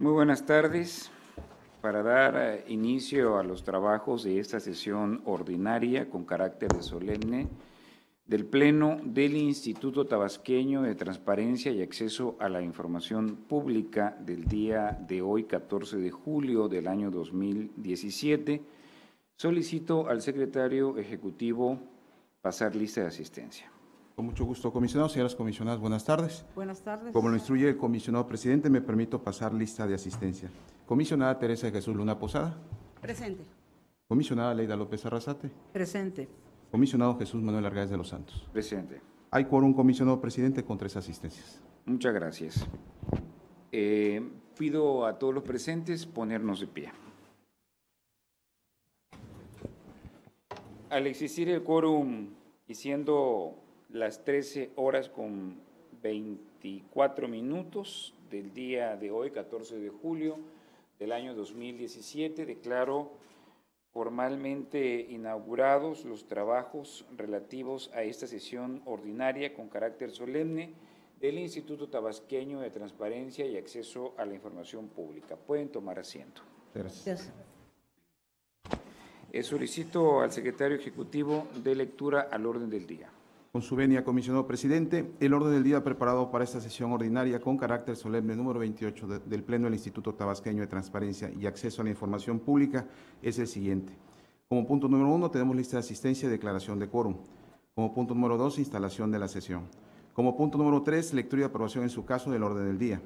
Muy buenas tardes. Para dar inicio a los trabajos de esta sesión ordinaria con carácter de solemne del Pleno del Instituto Tabasqueño de Transparencia y Acceso a la Información Pública del día de hoy, 14 de julio del año 2017, solicito al secretario ejecutivo pasar lista de asistencia. Con mucho gusto, comisionado. Señoras comisionadas, buenas tardes. Buenas tardes. Como lo instruye el comisionado presidente, me permito pasar lista de asistencia. Comisionada Teresa de Jesús Luna Posada. Presente. Comisionada Leida López Arrasate. Presente. Comisionado Jesús Manuel Argáez de los Santos. Presente. Hay quórum, comisionado presidente, con 3 asistencias. Muchas gracias. Pido a todos los presentes ponernos de pie. Al existir el quórum y siendo las 13 horas con 24 minutos del día de hoy, 14 de julio del año 2017, declaro formalmente inaugurados los trabajos relativos a esta sesión ordinaria con carácter solemne del Instituto Tabasqueño de Transparencia y Acceso a la Información Pública. Pueden tomar asiento. Gracias. Solicito al secretario ejecutivo de lectura al orden del día. Con su venia, comisionado presidente, el orden del día preparado para esta sesión ordinaria con carácter solemne número 28 del Pleno del Instituto Tabasqueño de Transparencia y Acceso a la Información Pública es el siguiente. Como punto número 1 tenemos lista de asistencia y declaración de quórum. Como punto número 2, instalación de la sesión. Como punto número 3, lectura y aprobación en su caso del orden del día.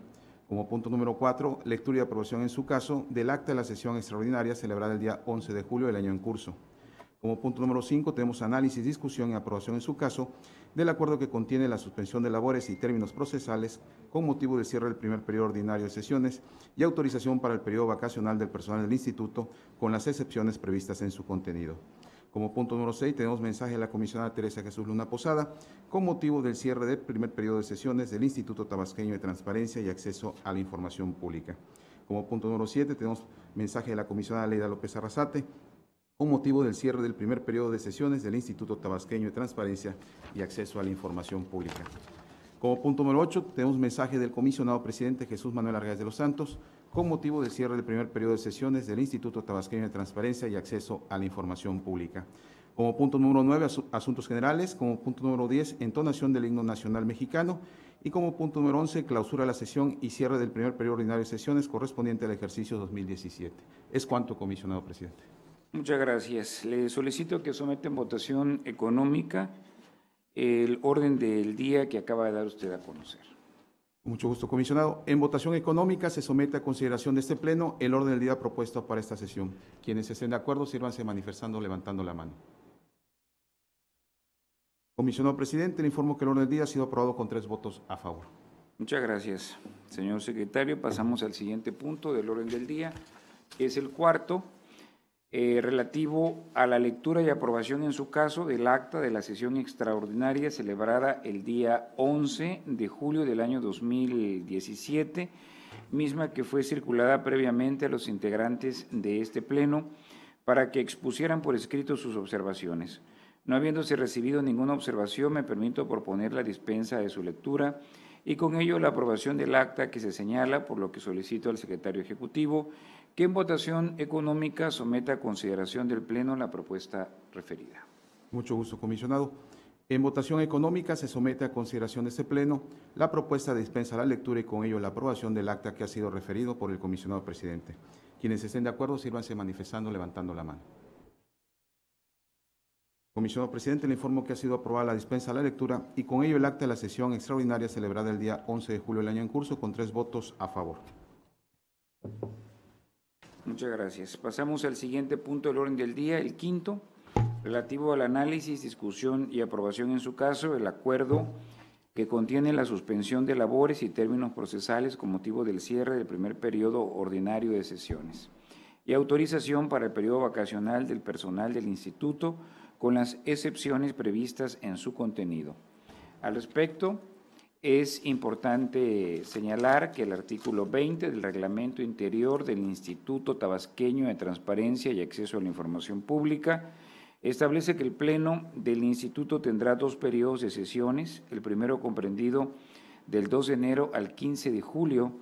Como punto número 4, lectura y aprobación en su caso del acta de la sesión extraordinaria celebrada el día 11 de julio del año en curso. Como punto número 5, tenemos análisis, discusión y aprobación en su caso del acuerdo que contiene la suspensión de labores y términos procesales con motivo del cierre del primer periodo ordinario de sesiones y autorización para el periodo vacacional del personal del Instituto con las excepciones previstas en su contenido. Como punto número 6, tenemos mensaje de la comisionada Teresa Jesús Luna Posada con motivo del cierre del primer periodo de sesiones del Instituto Tabasqueño de Transparencia y Acceso a la Información Pública. Como punto número 7, tenemos mensaje de la comisionada Leida López Arrasate con motivo del cierre del primer periodo de sesiones del Instituto Tabasqueño de Transparencia y Acceso a la Información Pública. Como punto número 8, tenemos mensaje del comisionado presidente Jesús Manuel Argáez de los Santos con motivo del cierre del primer periodo de sesiones del Instituto Tabasqueño de Transparencia y Acceso a la Información Pública. Como punto número 9, asuntos generales. Como punto número 10, entonación del himno nacional mexicano. Y como punto número 11, clausura de la sesión y cierre del primer periodo ordinario de sesiones correspondiente al ejercicio 2017. Es cuanto, comisionado presidente. Muchas gracias. Le solicito que someta en votación económica el orden del día que acaba de dar usted a conocer. Con mucho gusto, comisionado. En votación económica se somete a consideración de este Pleno el orden del día propuesto para esta sesión. Quienes estén de acuerdo, sírvanse manifestando levantando la mano. Comisionado presidente, le informo que el orden del día ha sido aprobado con 3 votos a favor. Muchas gracias, señor secretario. Pasamos al siguiente punto del orden del día, que es el cuarto, relativo a la lectura y aprobación en su caso del acta de la sesión extraordinaria celebrada el día 11 de julio del año 2017, misma que fue circulada previamente a los integrantes de este Pleno para que expusieran por escrito sus observaciones. No habiéndose recibido ninguna observación, me permito proponer la dispensa de su lectura y con ello la aprobación del acta que se señala, por lo que solicito al secretario ejecutivo que en votación económica someta a consideración del Pleno la propuesta referida. Mucho gusto, comisionado. En votación económica se somete a consideración de este Pleno la propuesta de dispensa a la lectura y con ello la aprobación del acta que ha sido referido por el comisionado presidente. Quienes estén de acuerdo, sírvanse manifestando levantando la mano. Comisionado presidente, le informo que ha sido aprobada la dispensa a la lectura y con ello el acta de la sesión extraordinaria celebrada el día 11 de julio del año en curso con 3 votos a favor. Muchas gracias. Pasamos al siguiente punto del orden del día, el quinto, relativo al análisis, discusión y aprobación en su caso del acuerdo que contiene la suspensión de labores y términos procesales con motivo del cierre del primer periodo ordinario de sesiones y autorización para el periodo vacacional del personal del Instituto con las excepciones previstas en su contenido. Al respecto, es importante señalar que el artículo 20 del Reglamento Interior del Instituto Tabasqueño de Transparencia y Acceso a la Información Pública establece que el Pleno del Instituto tendrá 2 periodos de sesiones, el primero comprendido del 2 de enero al 15 de julio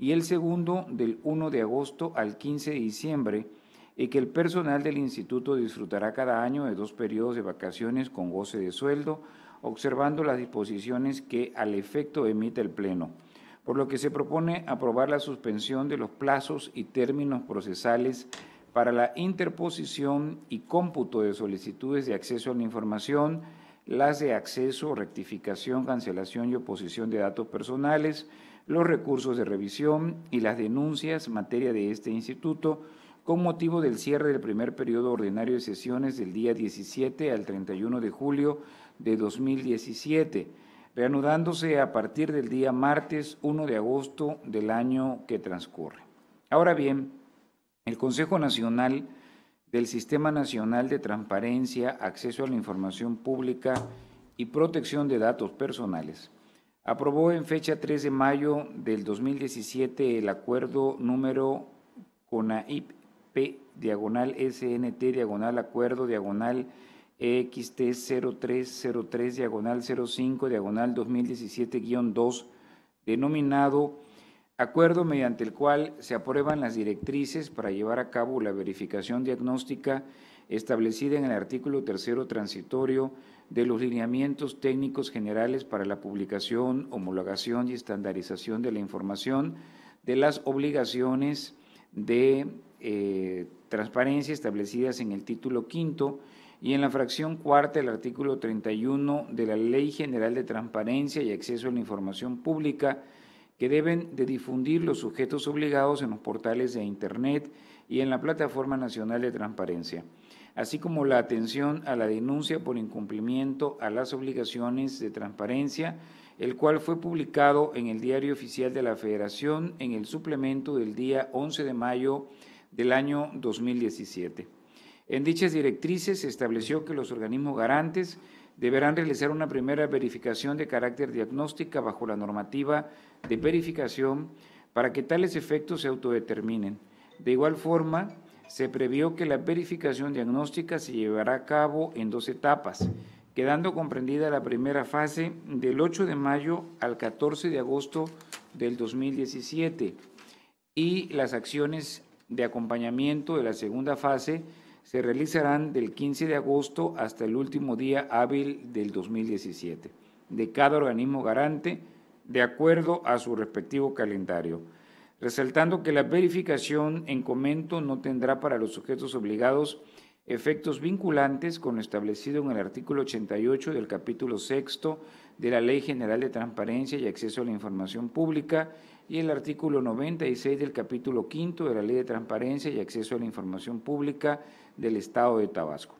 y el segundo del 1 de agosto al 15 de diciembre, y que el personal del instituto disfrutará cada año de 2 periodos de vacaciones con goce de sueldo, observando las disposiciones que al efecto emite el Pleno, por lo que se propone aprobar la suspensión de los plazos y términos procesales para la interposición y cómputo de solicitudes de acceso a la información, las de acceso, rectificación, cancelación y oposición de datos personales, los recursos de revisión y las denuncias en materia de este instituto, con motivo del cierre del primer periodo ordinario de sesiones del día 17 al 31 de julio de 2017, reanudándose a partir del día martes 1 de agosto del año que transcurre. Ahora bien, el Consejo Nacional del Sistema Nacional de Transparencia, Acceso a la Información Pública y Protección de Datos Personales aprobó en fecha 3 de mayo del 2017 el acuerdo número CONAIP-SNT-Acuerdo EXT 0303-05-2017-2, denominado acuerdo mediante el cual se aprueban las directrices para llevar a cabo la verificación diagnóstica establecida en el artículo 3º transitorio de los lineamientos técnicos generales para la publicación, homologación y estandarización de la información de las obligaciones de transparencia establecidas en el título quinto y en la fracción cuarta del artículo 31 de la Ley General de Transparencia y Acceso a la Información Pública, que deben de difundir los sujetos obligados en los portales de Internet y en la Plataforma Nacional de Transparencia, así como la atención a la denuncia por incumplimiento a las obligaciones de transparencia, el cual fue publicado en el Diario Oficial de la Federación en el suplemento del día 11 de mayo del año 2017. En dichas directrices se estableció que los organismos garantes deberán realizar una primera verificación de carácter diagnóstica bajo la normativa de verificación para que tales efectos se autodeterminen. De igual forma, se previó que la verificación diagnóstica se llevará a cabo en 2 etapas, quedando comprendida la primera fase del 8 de mayo al 14 de agosto del 2017 y las acciones de acompañamiento de la segunda fase se realizarán del 15 de agosto hasta el último día hábil del 2017 de cada organismo garante, de acuerdo a su respectivo calendario, resaltando que la verificación en comento no tendrá para los sujetos obligados efectos vinculantes con lo establecido en el artículo 88 del capítulo 6 de la Ley General de Transparencia y Acceso a la Información Pública y el artículo 96 del capítulo 5 de la Ley de Transparencia y Acceso a la Información Pública del Estado de Tabasco.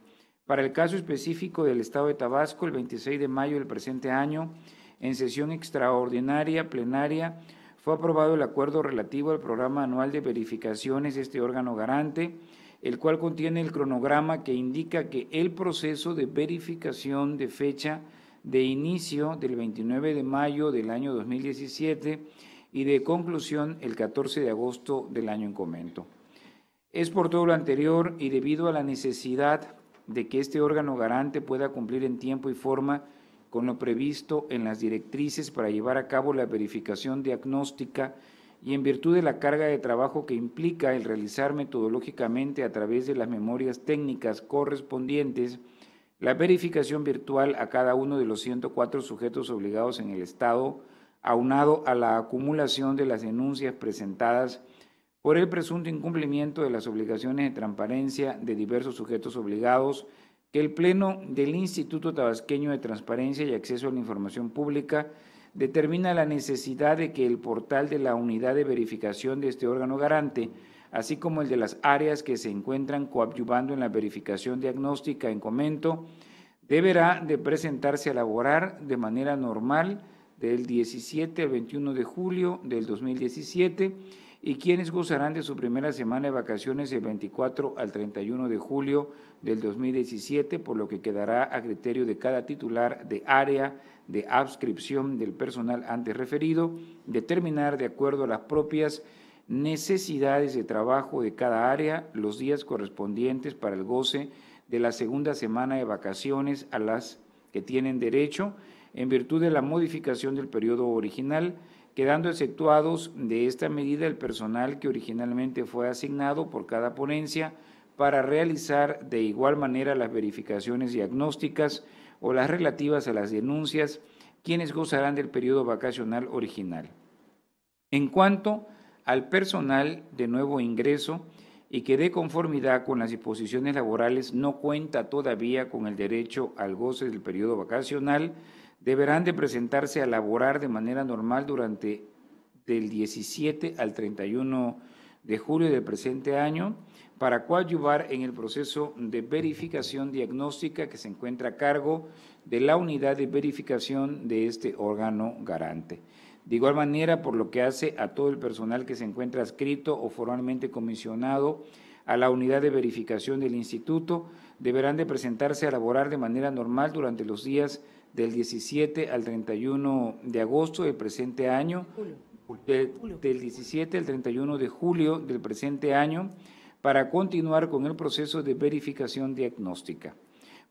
Para el caso específico del Estado de Tabasco, el 26 de mayo del presente año, en sesión extraordinaria plenaria, fue aprobado el acuerdo relativo al programa anual de verificaciones de este órgano garante, el cual contiene el cronograma que indica que el proceso de verificación de fecha de inicio del 29 de mayo del año 2017 y de conclusión el 14 de agosto del año en comento. Es por todo lo anterior y debido a la necesidad de que este órgano garante pueda cumplir en tiempo y forma con lo previsto en las directrices para llevar a cabo la verificación diagnóstica y en virtud de la carga de trabajo que implica el realizar metodológicamente a través de las memorias técnicas correspondientes la verificación virtual a cada uno de los 104 sujetos obligados en el Estado, aunado a la acumulación de las denuncias presentadas por el presunto incumplimiento de las obligaciones de transparencia de diversos sujetos obligados, que el Pleno del Instituto Tabasqueño de Transparencia y Acceso a la Información Pública determina la necesidad de que el portal de la unidad de verificación de este órgano garante, así como el de las áreas que se encuentran coadyuvando en la verificación diagnóstica en comento, deberá de presentarse a laborar de manera normal del 17 al 21 de julio del 2017 y quienes gozarán de su primera semana de vacaciones del 24 al 31 de julio del 2017, por lo que quedará a criterio de cada titular de área de adscripción del personal antes referido, determinar de acuerdo a las propias necesidades de trabajo de cada área los días correspondientes para el goce de la segunda semana de vacaciones a las que tienen derecho en virtud de la modificación del periodo original, quedando exceptuados de esta medida el personal que originalmente fue asignado por cada ponencia para realizar de igual manera las verificaciones diagnósticas o las relativas a las denuncias, quienes gozarán del periodo vacacional original. En cuanto al personal de nuevo ingreso y que de conformidad con las disposiciones laborales no cuenta todavía con el derecho al goce del periodo vacacional, deberán de presentarse a laborar de manera normal durante del 17 al 31 de julio del presente año para coadyuvar en el proceso de verificación diagnóstica que se encuentra a cargo de la unidad de verificación de este órgano garante. De igual manera, por lo que hace a todo el personal que se encuentra adscrito o formalmente comisionado a la unidad de verificación del instituto, deberán de presentarse a laborar de manera normal durante los días del 17 al 31 de agosto del presente año, del 17 al 31 de julio del presente año, para continuar con el proceso de verificación diagnóstica.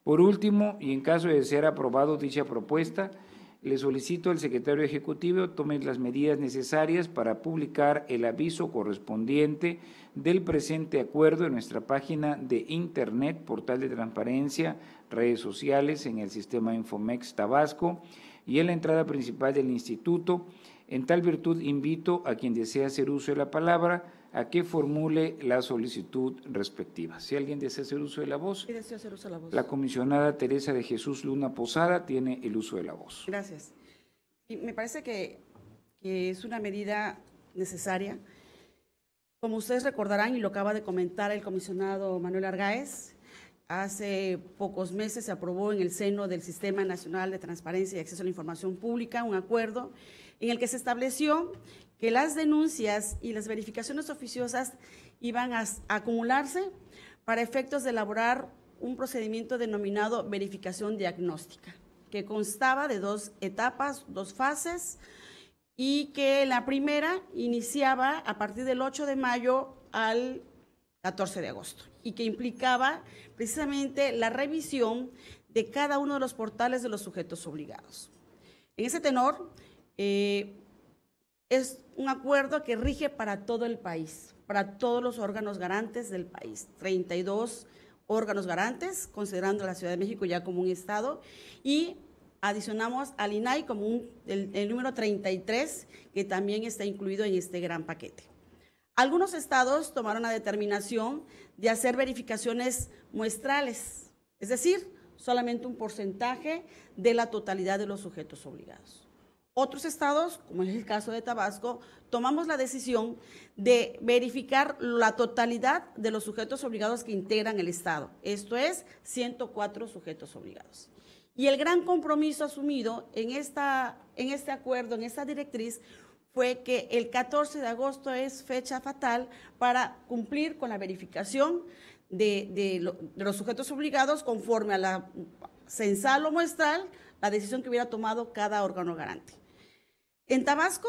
Por último, y en caso de ser aprobado dicha propuesta, le solicito al secretario ejecutivo tome las medidas necesarias para publicar el aviso correspondiente del presente acuerdo en nuestra página de internet, portal de transparencia, redes sociales, en el sistema Infomex Tabasco y en la entrada principal del instituto. En tal virtud invito a quien desea hacer uso de la palabra a que formule la solicitud respectiva. Si alguien desea hacer uso de la voz, la comisionada Teresa de Jesús Luna Posada tiene el uso de la voz. Gracias. Y me parece que es una medida necesaria. Como ustedes recordarán, y lo acaba de comentar el comisionado Manuel Argáez, hace pocos meses se aprobó en el seno del Sistema Nacional de Transparencia y Acceso a la Información Pública un acuerdo en el que se estableció que las denuncias y las verificaciones oficiosas iban a acumularse para efectos de elaborar un procedimiento denominado verificación diagnóstica, que constaba de 2 etapas, 2 fases, y que la primera iniciaba a partir del 8 de mayo al 14 de agosto y que implicaba precisamente la revisión de cada uno de los portales de los sujetos obligados. En ese tenor, es un acuerdo que rige para todo el país, para todos los órganos garantes del país, 32 órganos garantes, considerando a la Ciudad de México ya como un estado, y adicionamos al INAI como el número 33, que también está incluido en este gran paquete. Algunos estados tomaron la determinación de hacer verificaciones muestrales, es decir, solamente un porcentaje de la totalidad de los sujetos obligados. Otros estados, como es el caso de Tabasco, tomamos la decisión de verificar la totalidad de los sujetos obligados que integran el estado, esto es 104 sujetos obligados. Y el gran compromiso asumido en este acuerdo, en esta directriz, fue que el 14 de agosto es fecha fatal para cumplir con la verificación de los sujetos obligados conforme a la censal o muestral, la decisión que hubiera tomado cada órgano garante. En Tabasco,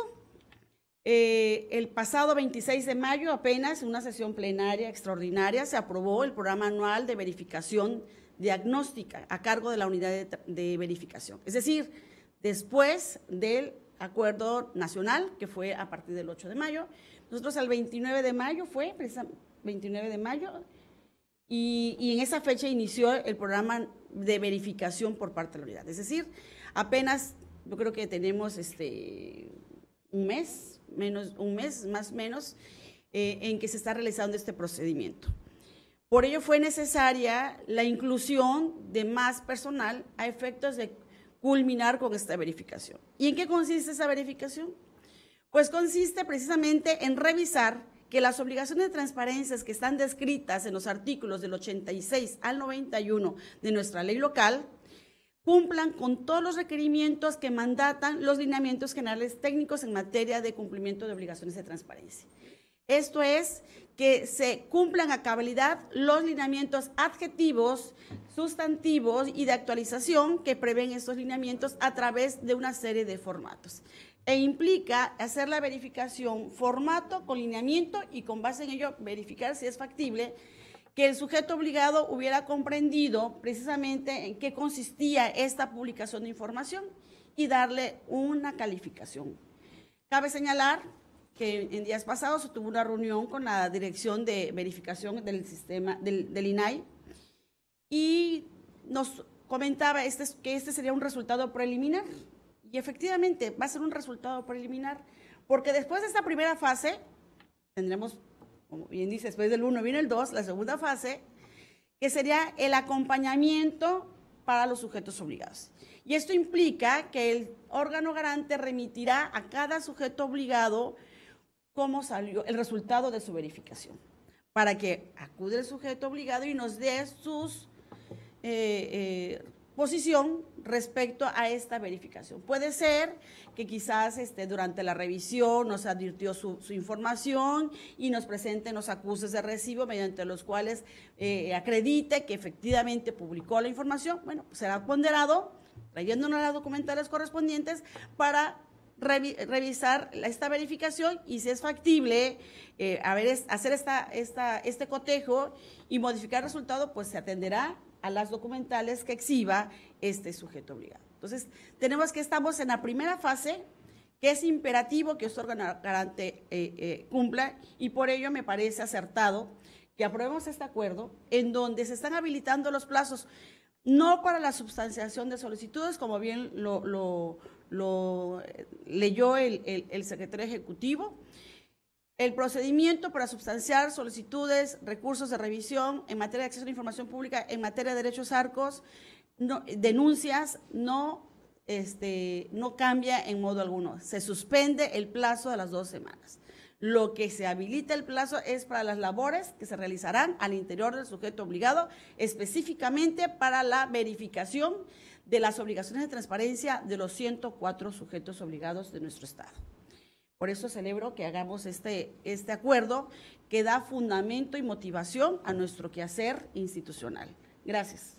el pasado 26 de mayo, apenas en una sesión plenaria extraordinaria, se aprobó el programa anual de verificación diagnóstica a cargo de la unidad de verificación. Es decir, después del acuerdo nacional, que fue a partir del 8 de mayo, nosotros al 29 de mayo fue, 29 de mayo, y en esa fecha inició el programa de verificación por parte de la unidad. Es decir, apenas yo creo que tenemos un mes, más o menos, en que se está realizando este procedimiento. Por ello fue necesaria la inclusión de más personal a efectos de culminar con esta verificación. ¿Y en qué consiste esa verificación? Pues consiste precisamente en revisar que las obligaciones de transparencia que están descritas en los artículos del 86 al 91 de nuestra ley local cumplan con todos los requerimientos que mandatan los lineamientos generales técnicos en materia de cumplimiento de obligaciones de transparencia. Esto es, que se cumplan a cabalidad los lineamientos adjetivos, sustantivos y de actualización que prevén estos lineamientos a través de una serie de formatos. E implica hacer la verificación formato con lineamiento y con base en ello verificar si es factible que el sujeto obligado hubiera comprendido precisamente en qué consistía esta publicación de información y darle una calificación. Cabe señalar que en días pasados se tuvo una reunión con la Dirección de Verificación del Sistema del INAI y nos comentaba que este sería un resultado preliminar. Y efectivamente va a ser un resultado preliminar, porque después de esta primera fase, tendremos, como bien dice, después del 1 viene el 2, la segunda fase, que sería el acompañamiento para los sujetos obligados. Y esto implica que el órgano garante remitirá a cada sujeto obligado cómo salió el resultado de su verificación, para que acude el sujeto obligado y nos dé sus posición respecto a esta verificación. Puede ser que quizás durante la revisión nos advirtió su información y nos presenten los acuses de recibo mediante los cuales acredite que efectivamente publicó la información. Bueno, pues será ponderado, trayéndonos las documentales correspondientes para revisar esta verificación y si es factible hacer este cotejo y modificar el resultado, pues se atenderá a las documentales que exhiba este sujeto obligado. Entonces, estamos en la primera fase, que es imperativo que este órgano garante cumpla, y por ello me parece acertado que aprobemos este acuerdo en donde se están habilitando los plazos, no para la substanciación de solicitudes, como bien lo leyó el secretario ejecutivo. El procedimiento para substanciar solicitudes, recursos de revisión en materia de acceso a la información pública, en materia de derechos arcos, denuncias, no cambia en modo alguno. Se suspende el plazo de las 2 semanas. Lo que se habilita el plazo es para las labores que se realizarán al interior del sujeto obligado, específicamente para la verificación de las obligaciones de transparencia de los 104 sujetos obligados de nuestro Estado. Por eso celebro que hagamos este acuerdo que da fundamento y motivación a nuestro quehacer institucional. Gracias.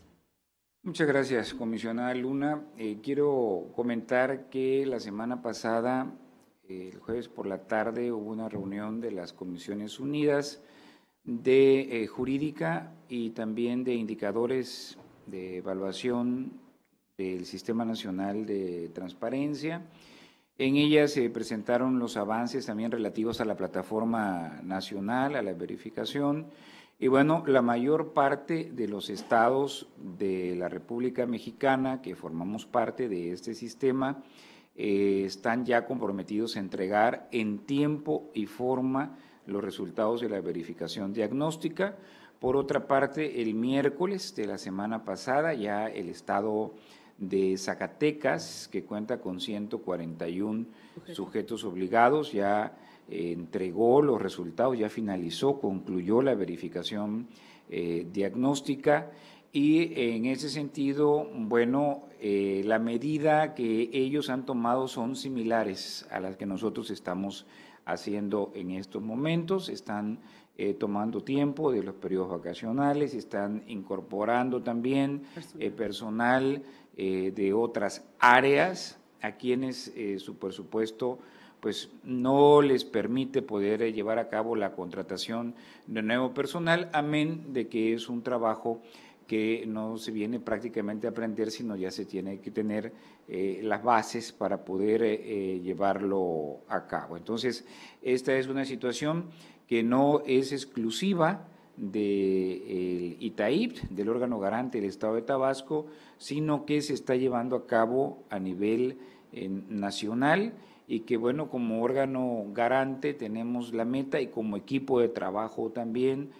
Muchas gracias, comisionada Luna. Quiero comentar que la semana pasada, el jueves por la tarde, hubo una reunión de las Comisiones Unidas de Jurídica y también de indicadores de evaluación del Sistema Nacional de Transparencia. En ella se presentaron los avances también relativos a la plataforma nacional, a la verificación, y bueno, la mayor parte de los estados de la República Mexicana que formamos parte de este sistema están ya comprometidos a entregar en tiempo y forma los resultados de la verificación diagnóstica. Por otra parte, el miércoles de la semana pasada ya el estado de Zacatecas, que cuenta con 141 sujetos obligados, ya entregó los resultados, ya finalizó, concluyó la verificación diagnóstica y en ese sentido, bueno, la medida que ellos han tomado son similares a las que nosotros estamos haciendo en estos momentos. Están tomando tiempo de los periodos vacacionales, están incorporando también personal de otras áreas a quienes su presupuesto pues no les permite poder llevar a cabo la contratación de nuevo personal, amén de que es un trabajo que no se viene prácticamente a aprender, sino ya se tiene que tener las bases para poder llevarlo a cabo. Entonces, esta es una situación que no es exclusiva del ITAIP, del órgano garante del Estado de Tabasco, sino que se está llevando a cabo a nivel nacional y que, bueno, como órgano garante tenemos la meta y como equipo de trabajo también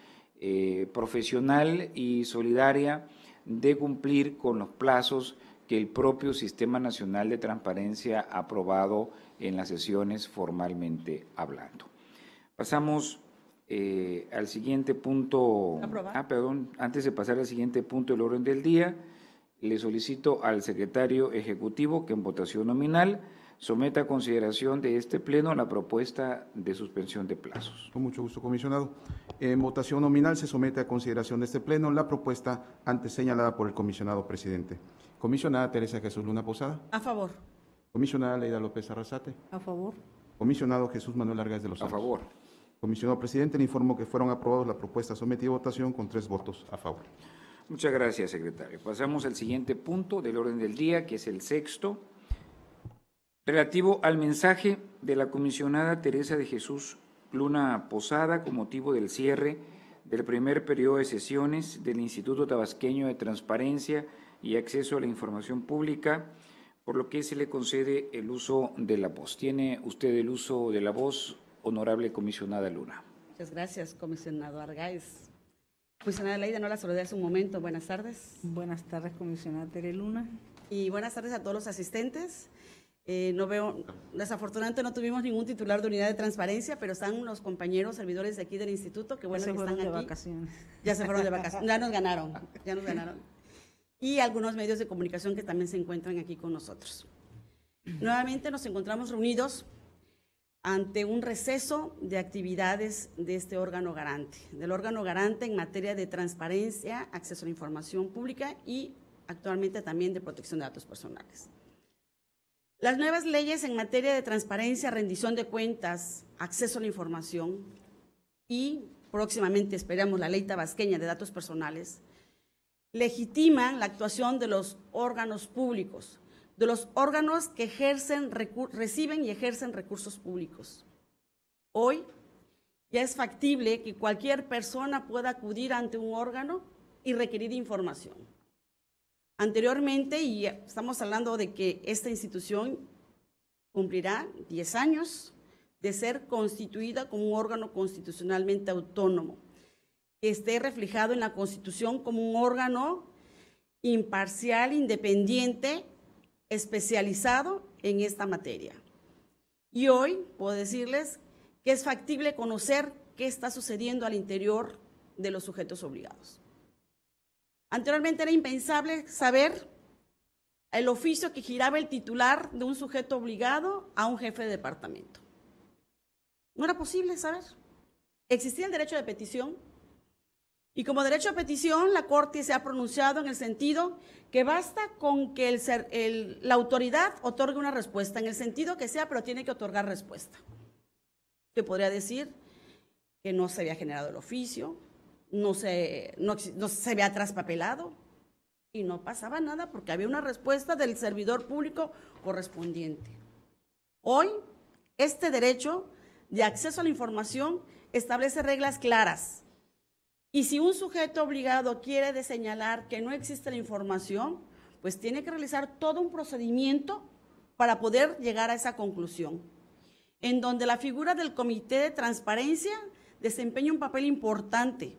profesional y solidaria de cumplir con los plazos que el propio Sistema Nacional de Transparencia ha aprobado en las sesiones formalmente hablando. Pasamos al siguiente punto. Antes de pasar al siguiente punto del orden del día, le solicito al secretario ejecutivo que en votación nominal someta a consideración de este pleno la propuesta de suspensión de plazos. Con mucho gusto, comisionado. En votación nominal se somete a consideración de este pleno la propuesta antes señalada por el comisionado presidente. Comisionada Teresa Jesús Luna Posada. A favor. Comisionada Leida López Arrasate. A favor. Comisionado Jesús Manuel Argáez de los Santos. A favor. Comisionado presidente, le informo que fueron aprobados la propuesta sometida a votación con 3 votos a favor. Muchas gracias, secretario. Pasamos al siguiente punto del orden del día, que es el sexto. relativo al mensaje de la comisionada Teresa de Jesús Luna Posada con motivo del cierre del primer periodo de sesiones del Instituto Tabasqueño de Transparencia y Acceso a la Información Pública, por lo que se le concede el uso de la voz. Tiene usted el uso de la voz, honorable comisionada Luna. Muchas gracias, comisionado Argáiz. Comisionada Leida, no la saludé hace un momento. Buenas tardes. Buenas tardes, comisionada Tere Luna. Y buenas tardes a todos los asistentes. Desafortunadamente no tuvimos ningún titular de unidad de transparencia, pero están los compañeros servidores de aquí del instituto, que bueno que están aquí. Ya se fueron de vacaciones. Ya se fueron de vacaciones, ya nos ganaron. Y algunos medios de comunicación que también se encuentran aquí con nosotros. Nuevamente nos encontramos reunidos ante un receso de actividades de este órgano garante, del órgano garante en materia de transparencia, acceso a la información pública y actualmente también de protección de datos personales. Las nuevas leyes en materia de transparencia, rendición de cuentas, acceso a la información y próximamente esperamos la ley tabasqueña de datos personales, legitiman la actuación de los órganos públicos, de los órganos que reciben y ejercen recursos públicos. Hoy ya es factible que cualquier persona pueda acudir ante un órgano y requerir información. Anteriormente, y estamos hablando de que esta institución cumplirá 10 años de ser constituida como un órgano constitucionalmente autónomo, que esté reflejado en la Constitución como un órgano imparcial, independiente, especializado en esta materia. Y hoy puedo decirles que es factible conocer qué está sucediendo al interior de los sujetos obligados. Anteriormente era impensable saber el oficio que giraba el titular de un sujeto obligado a un jefe de departamento. No era posible saber. Existía el derecho de petición y como derecho de petición la Corte se ha pronunciado en el sentido que basta con que la autoridad otorgue una respuesta, en el sentido que sea, pero tiene que otorgar respuesta. Se podría decir que no se había generado el oficio, no se había traspapelado y no pasaba nada porque había una respuesta del servidor público correspondiente. Hoy, este derecho de acceso a la información establece reglas claras y si un sujeto obligado quiere señalar que no existe la información, pues tiene que realizar todo un procedimiento para poder llegar a esa conclusión, en donde la figura del Comité de Transparencia desempeña un papel importante,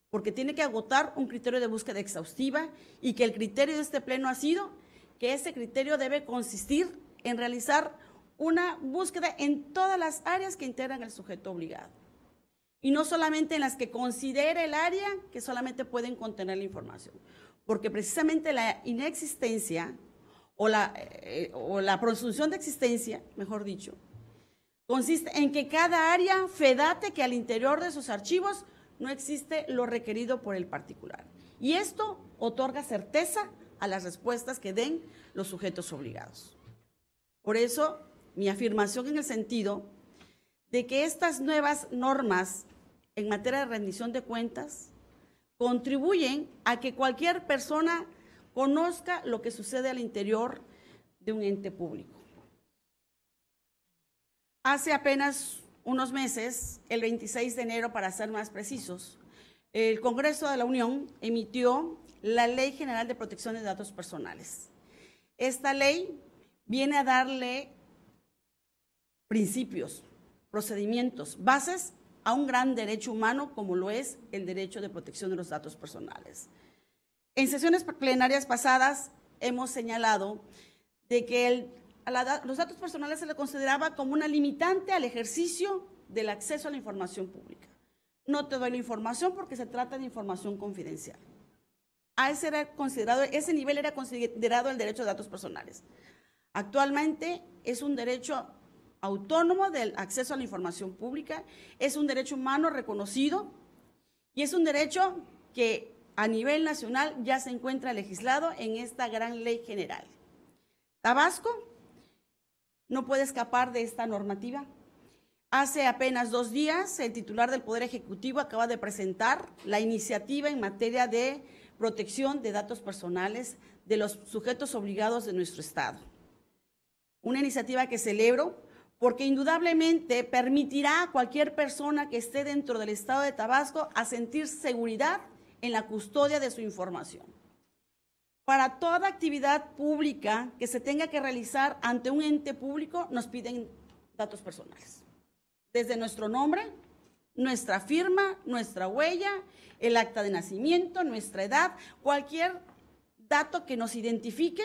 porque tiene que agotar un criterio de búsqueda exhaustiva y que el criterio de este pleno ha sido que ese criterio debe consistir en realizar una búsqueda en todas las áreas que integran el sujeto obligado y no solamente en las que considere el área que solamente pueden contener la información, porque precisamente la inexistencia o la presunción de existencia, mejor dicho, consiste en que cada área fedate que al interior de sus archivos no existe lo requerido por el particular. Y esto otorga certeza a las respuestas que den los sujetos obligados. Por eso, mi afirmación en el sentido de que estas nuevas normas en materia de rendición de cuentas contribuyen a que cualquier persona conozca lo que sucede al interior de un ente público. Hace apenas unos meses, el 26 de enero para ser más precisos, el Congreso de la Unión emitió la Ley General de Protección de Datos Personales. Esta ley viene a darle principios, procedimientos, bases a un gran derecho humano como lo es el derecho de protección de los datos personales. En sesiones plenarias pasadas hemos señalado de que los datos personales se le consideraba como una limitante al ejercicio del acceso a la información pública. No te doy la información porque se trata de información confidencial. Ese nivel era considerado el derecho de datos personales. Actualmente es un derecho autónomo del acceso a la información pública, es un derecho humano reconocido y es un derecho que a nivel nacional ya se encuentra legislado en esta gran ley general. Tabasco no puede escapar de esta normativa. Hace apenas 2 días, el titular del Poder Ejecutivo acaba de presentar la iniciativa en materia de protección de datos personales de los sujetos obligados de nuestro Estado. una iniciativa que celebro porque indudablemente permitirá a cualquier persona que esté dentro del estado de Tabasco a sentir seguridad en la custodia de su información. Para toda actividad pública que se tenga que realizar ante un ente público, nos piden datos personales. Desde nuestro nombre, nuestra firma, nuestra huella, el acta de nacimiento, nuestra edad, cualquier dato que nos identifique,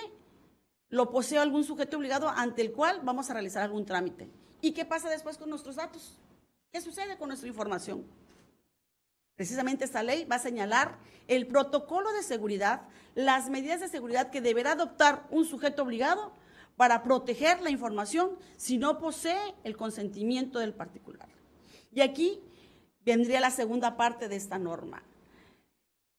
lo posee algún sujeto obligado ante el cual vamos a realizar algún trámite. ¿Y qué pasa después con nuestros datos? ¿Qué sucede con nuestra información? Precisamente esta ley va a señalar el protocolo de seguridad, las medidas de seguridad que deberá adoptar un sujeto obligado para proteger la información si no posee el consentimiento del particular. Y aquí vendría la segunda parte de esta norma,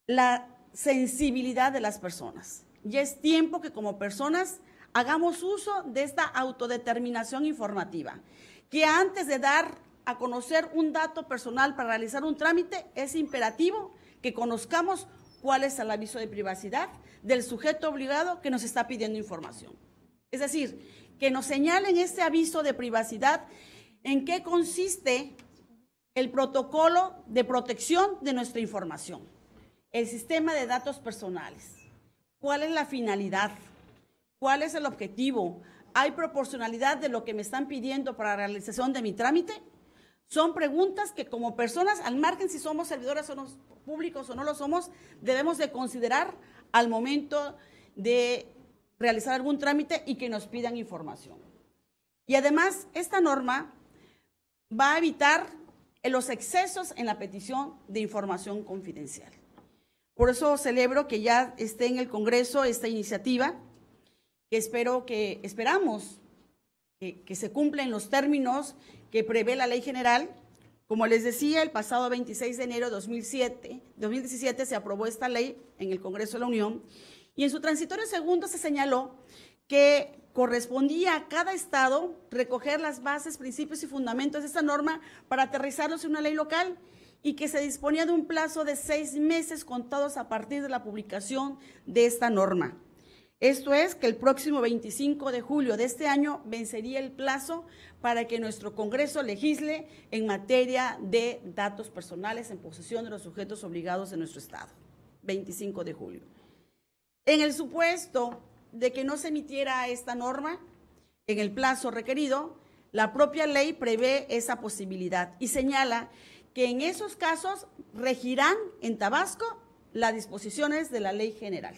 la sensibilidad de las personas. Ya es tiempo que como personas hagamos uso de esta autodeterminación informativa, que antes de dar a conocer un dato personal para realizar un trámite, es imperativo que conozcamos cuál es el aviso de privacidad del sujeto obligado que nos está pidiendo información. Es decir, que nos señalen este aviso de privacidad en qué consiste el protocolo de protección de nuestra información, el sistema de datos personales, cuál es la finalidad, cuál es el objetivo, ¿hay proporcionalidad de lo que me están pidiendo para la realización de mi trámite? Son preguntas que como personas, al margen si somos servidores públicos o no lo somos, debemos de considerar al momento de realizar algún trámite y que nos pidan información. Y además, esta norma va a evitar los excesos en la petición de información confidencial. Por eso celebro que ya esté en el Congreso esta iniciativa, que esperamos que se cumplan los términos que prevé la Ley General. Como les decía, el pasado 26 de enero de 2017 se aprobó esta ley en el Congreso de la Unión y en su transitorio segundo se señaló que correspondía a cada estado recoger las bases, principios y fundamentos de esta norma para aterrizarlos en una ley local y que se disponía de un plazo de 6 meses contados a partir de la publicación de esta norma. Esto es que el próximo 25 de julio de este año vencería el plazo para que nuestro Congreso legisle en materia de datos personales en posesión de los sujetos obligados de nuestro Estado. 25 de julio. En el supuesto de que no se emitiera esta norma en el plazo requerido, la propia ley prevé esa posibilidad y señala que en esos casos regirán en Tabasco las disposiciones de la Ley General.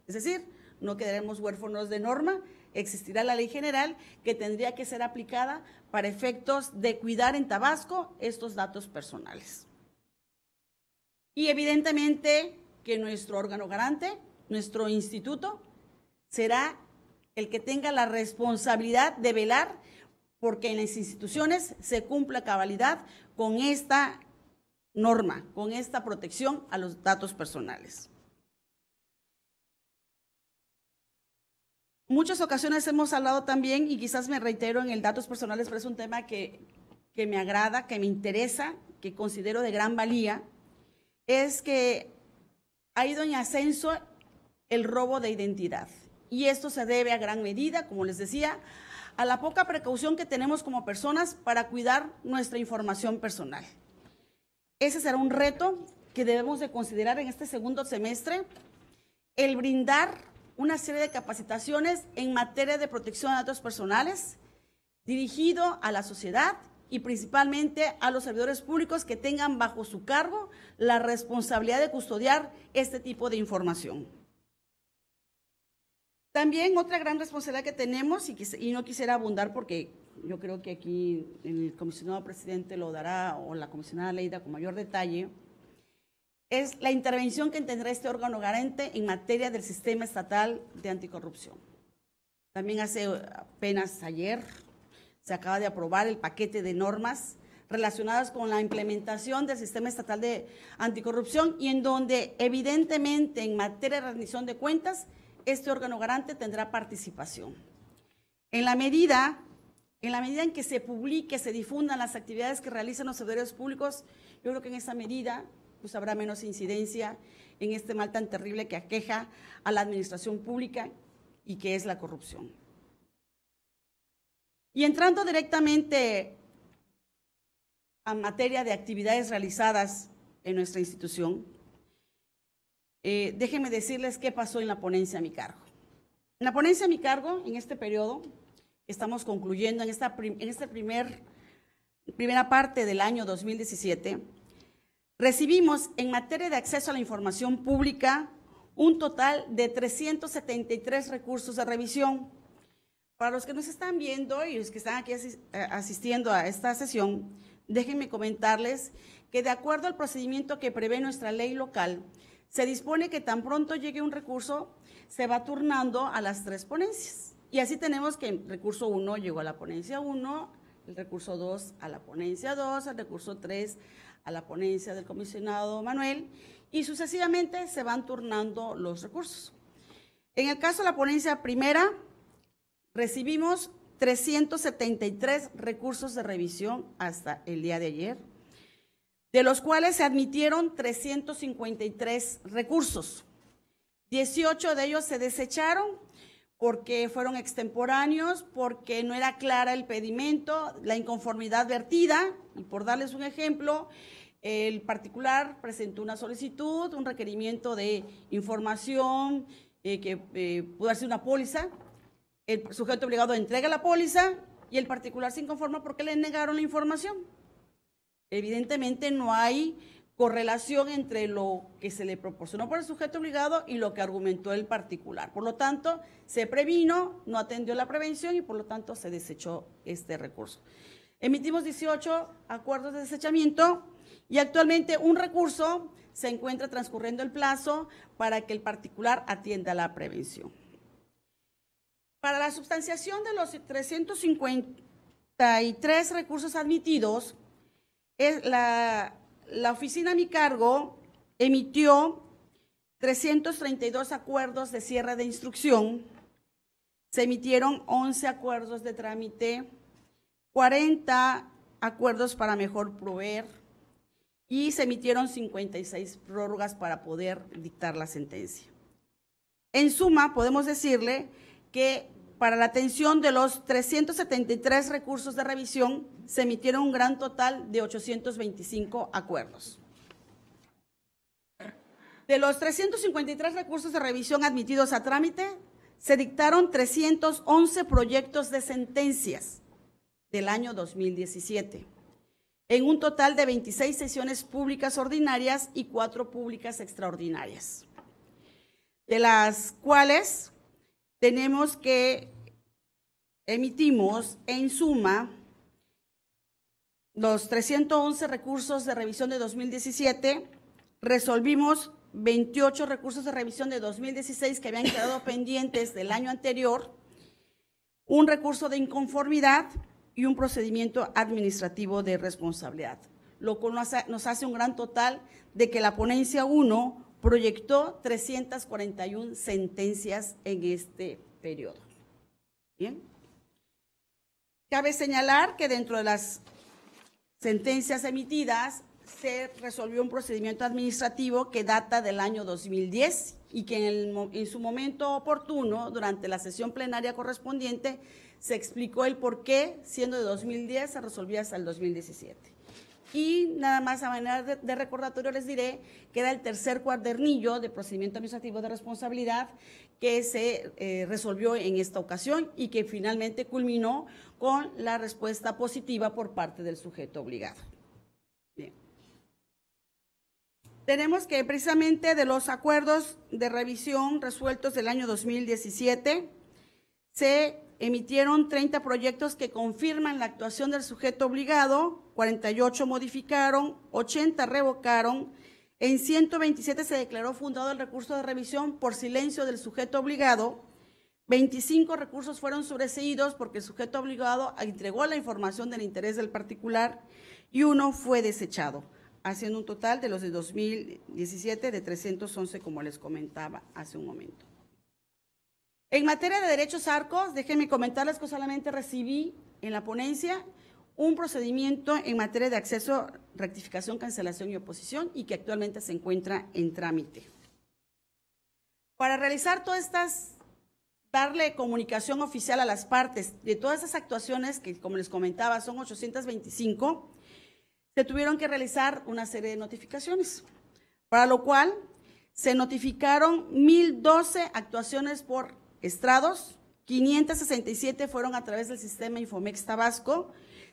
Es decir, no quedaremos huérfanos de norma, existirá la Ley General que tendría que ser aplicada para efectos de cuidar en Tabasco estos datos personales. Y evidentemente que nuestro órgano garante, nuestro instituto, será el que tenga la responsabilidad de velar porque en las instituciones se cumpla a cabalidad con esta norma, con esta protección a los datos personales. Muchas ocasiones hemos hablado también, y quizás me reitero en el datos personales, pero es un tema que me agrada, que me interesa, que considero de gran valía, es que ha ido en ascenso el robo de identidad. Y esto se debe a gran medida, como les decía, a la poca precaución que tenemos como personas para cuidar nuestra información personal. Ese será un reto que debemos de considerar en este segundo semestre, el brindar una serie de capacitaciones en materia de protección de datos personales dirigido a la sociedad y principalmente a los servidores públicos que tengan bajo su cargo la responsabilidad de custodiar este tipo de información. También otra gran responsabilidad que tenemos, y no quisiera abundar porque yo creo que aquí el comisionado presidente lo dará o la comisionada Leida con mayor detalle, es la intervención que tendrá este órgano garante en materia del sistema estatal de anticorrupción. También apenas ayer se acaba de aprobar el paquete de normas relacionadas con la implementación del sistema estatal de anticorrupción y en donde evidentemente en materia de rendición de cuentas este órgano garante tendrá participación. En la medida en que se publique, se difundan las actividades que realizan los servidores públicos, yo creo que en esa medida pues habrá menos incidencia en este mal tan terrible que aqueja a la administración pública y que es la corrupción. Y entrando directamente a materia de actividades realizadas en nuestra institución, déjenme decirles qué pasó en la ponencia a mi cargo. En la ponencia a mi cargo, en este periodo, estamos concluyendo en esta primera parte del año 2017, recibimos en materia de acceso a la información pública un total de 373 recursos de revisión. Para los que nos están viendo y los que están aquí asistiendo a esta sesión, déjenme comentarles que de acuerdo al procedimiento que prevé nuestra ley local, se dispone que tan pronto llegue un recurso, se va turnando a las 3 ponencias. Y así tenemos que el recurso 1 llegó a la ponencia 1, el recurso 2 a la ponencia 2, el recurso 3 a la ponencia del comisionado Manuel, y sucesivamente se van turnando los recursos. En el caso de la ponencia primera, recibimos 373 recursos de revisión hasta el día de ayer, de los cuales se admitieron 353 recursos. 18 de ellos se desecharon porque fueron extemporáneos, porque no era clara el pedimento, la inconformidad vertida, y por darles un ejemplo, el particular presentó una solicitud, un requerimiento de información que pudo ser una póliza, el sujeto obligado entrega la póliza y el particular se inconforma porque le negaron la información. Evidentemente no hay correlación entre lo que se le proporcionó por el sujeto obligado y lo que argumentó el particular. Por lo tanto, se previno, no atendió la prevención y por lo tanto se desechó este recurso. Emitimos 18 acuerdos de desechamiento y actualmente un recurso se encuentra transcurriendo el plazo para que el particular atienda la prevención. Para la substanciación de los 353 recursos admitidos, la oficina a mi cargo emitió 332 acuerdos de cierre de instrucción, se emitieron 11 acuerdos de trámite, 40 acuerdos para mejor proveer y se emitieron 56 prórrogas para poder dictar la sentencia. En suma, podemos decirle que para la atención de los 373 recursos de revisión se emitieron un gran total de 825 acuerdos. De los 353 recursos de revisión admitidos a trámite, se dictaron 311 proyectos de sentencias del año 2017, en un total de 26 sesiones públicas ordinarias y 4 públicas extraordinarias, de las cuales tenemos que emitimos en suma los 311 recursos de revisión de 2017, resolvimos 28 recursos de revisión de 2016 que habían quedado pendientes del año anterior, un recurso de inconformidad y un procedimiento administrativo de responsabilidad, lo cual nos hace un gran total de que la ponencia 1 proyectó 341 sentencias en este periodo. Bien. Cabe señalar que dentro de las sentencias emitidas se resolvió un procedimiento administrativo que data del año 2010 y que en su momento oportuno, durante la sesión plenaria correspondiente, se explicó el por qué, siendo de 2010, se resolvía hasta el 2017. Y nada más a manera de recordatorio les diré que era el tercer cuadernillo de procedimiento administrativo de responsabilidad que se resolvió en esta ocasión y que finalmente culminó con la respuesta positiva por parte del sujeto obligado. Bien. Tenemos que precisamente de los acuerdos de revisión resueltos del año 2017, se emitieron 30 proyectos que confirman la actuación del sujeto obligado, 48 modificaron, 80 revocaron, en 127 se declaró fundado el recurso de revisión por silencio del sujeto obligado, 25 recursos fueron sobreseídos porque el sujeto obligado entregó la información del interés del particular y 1 fue desechado, haciendo un total de los de 2017 de 311, como les comentaba hace un momento. En materia de derechos arcos, déjenme comentarles que solamente recibí en la ponencia un procedimiento en materia de acceso, rectificación, cancelación y oposición y que actualmente se encuentra en trámite. Para realizar todas estas darle comunicación oficial a las partes de todas esas actuaciones que, como les comentaba, son 825, se tuvieron que realizar una serie de notificaciones, para lo cual se notificaron 1,012 actuaciones por estrados, 567 fueron a través del sistema Infomex Tabasco,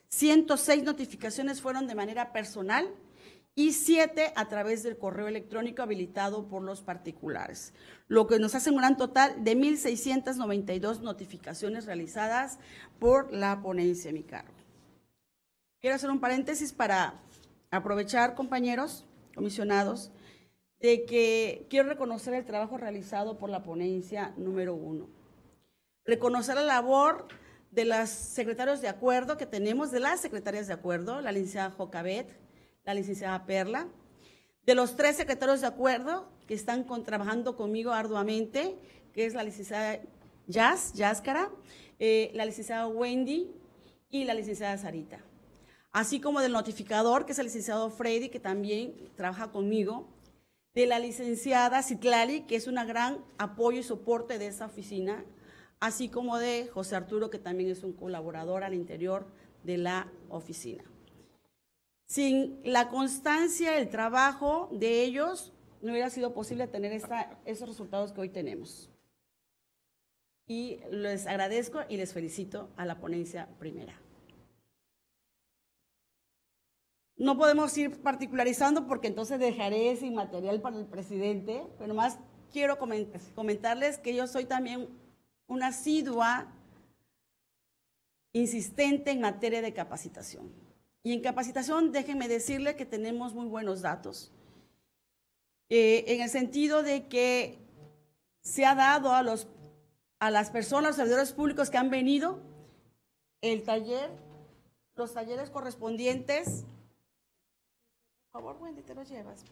106 notificaciones fueron de manera personal y 7 a través del correo electrónico habilitado por los particulares, lo que nos hace un gran total de 1,692 notificaciones realizadas por la ponencia a mi cargo. Quiero hacer un paréntesis para aprovechar, compañeros comisionados, de que quiero reconocer el trabajo realizado por la ponencia número 1. Reconocer la labor de los secretarios de acuerdo que tenemos, de las secretarias de acuerdo, la licenciada Jocabet, la licenciada Perla, de los 3 secretarios de acuerdo que están trabajando conmigo arduamente, que es la licenciada Yáscara, la licenciada Wendy y la licenciada Sarita. Así como del notificador, que es el licenciado Freddy, que también trabaja conmigo, de la licenciada Citlali, que es un gran apoyo y soporte de esa oficina, así como de José Arturo, que también es un colaborador al interior de la oficina. Sin la constancia, el trabajo de ellos, no hubiera sido posible tener esos resultados que hoy tenemos. Y les agradezco y les felicito a la ponencia primera. No podemos ir particularizando porque entonces dejaré sin material para el presidente, pero más quiero comentarles que yo soy también una asidua insistente en materia de capacitación. Y en capacitación, déjenme decirle que tenemos muy buenos datos, en el sentido de que se ha dado a las personas, los servidores públicos que han venido, los talleres correspondientes. Por favor, Wendy, te los llevas.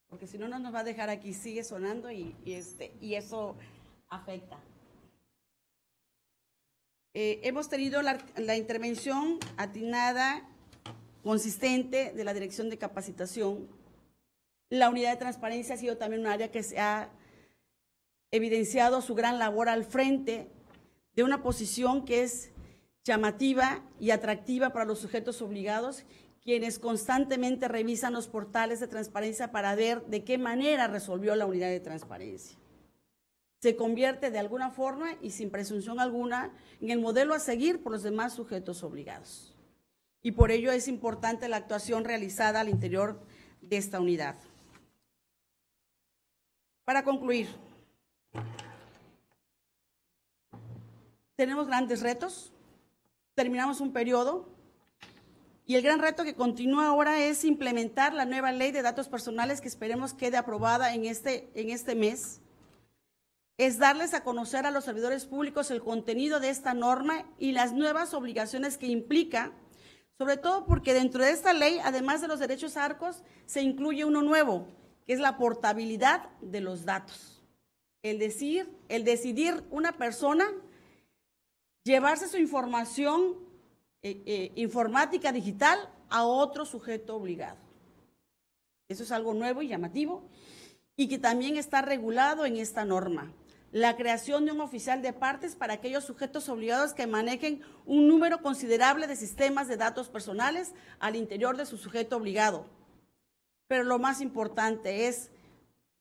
Porque si no, no nos va a dejar aquí, sigue sonando y eso afecta. Hemos tenido la intervención atinada, consistente de la Dirección de Capacitación. La unidad de transparencia ha sido también un área que se ha evidenciado su gran labor al frente de una posición que es llamativa y atractiva para los sujetos obligados, quienes constantemente revisan los portales de transparencia para ver de qué manera resolvió la unidad de transparencia. Se convierte de alguna forma y sin presunción alguna en el modelo a seguir por los demás sujetos obligados. Y por ello es importante la actuación realizada al interior de esta unidad. Para concluir, tenemos grandes retos. Terminamos un periodo y el gran reto que continúa ahora es implementar la nueva ley de datos personales que esperemos quede aprobada en este mes. Es darles a conocer a los servidores públicos el contenido de esta norma y las nuevas obligaciones que implica, sobre todo porque dentro de esta ley, además de los derechos ARCOS, se incluye uno nuevo, que es la portabilidad de los datos. El decidir una persona llevarse su información informática digital a otro sujeto obligado. Eso es algo nuevo y llamativo y que también está regulado en esta norma. La creación de un oficial de partes para aquellos sujetos obligados que manejen un número considerable de sistemas de datos personales al interior de su sujeto obligado. Pero lo más importante es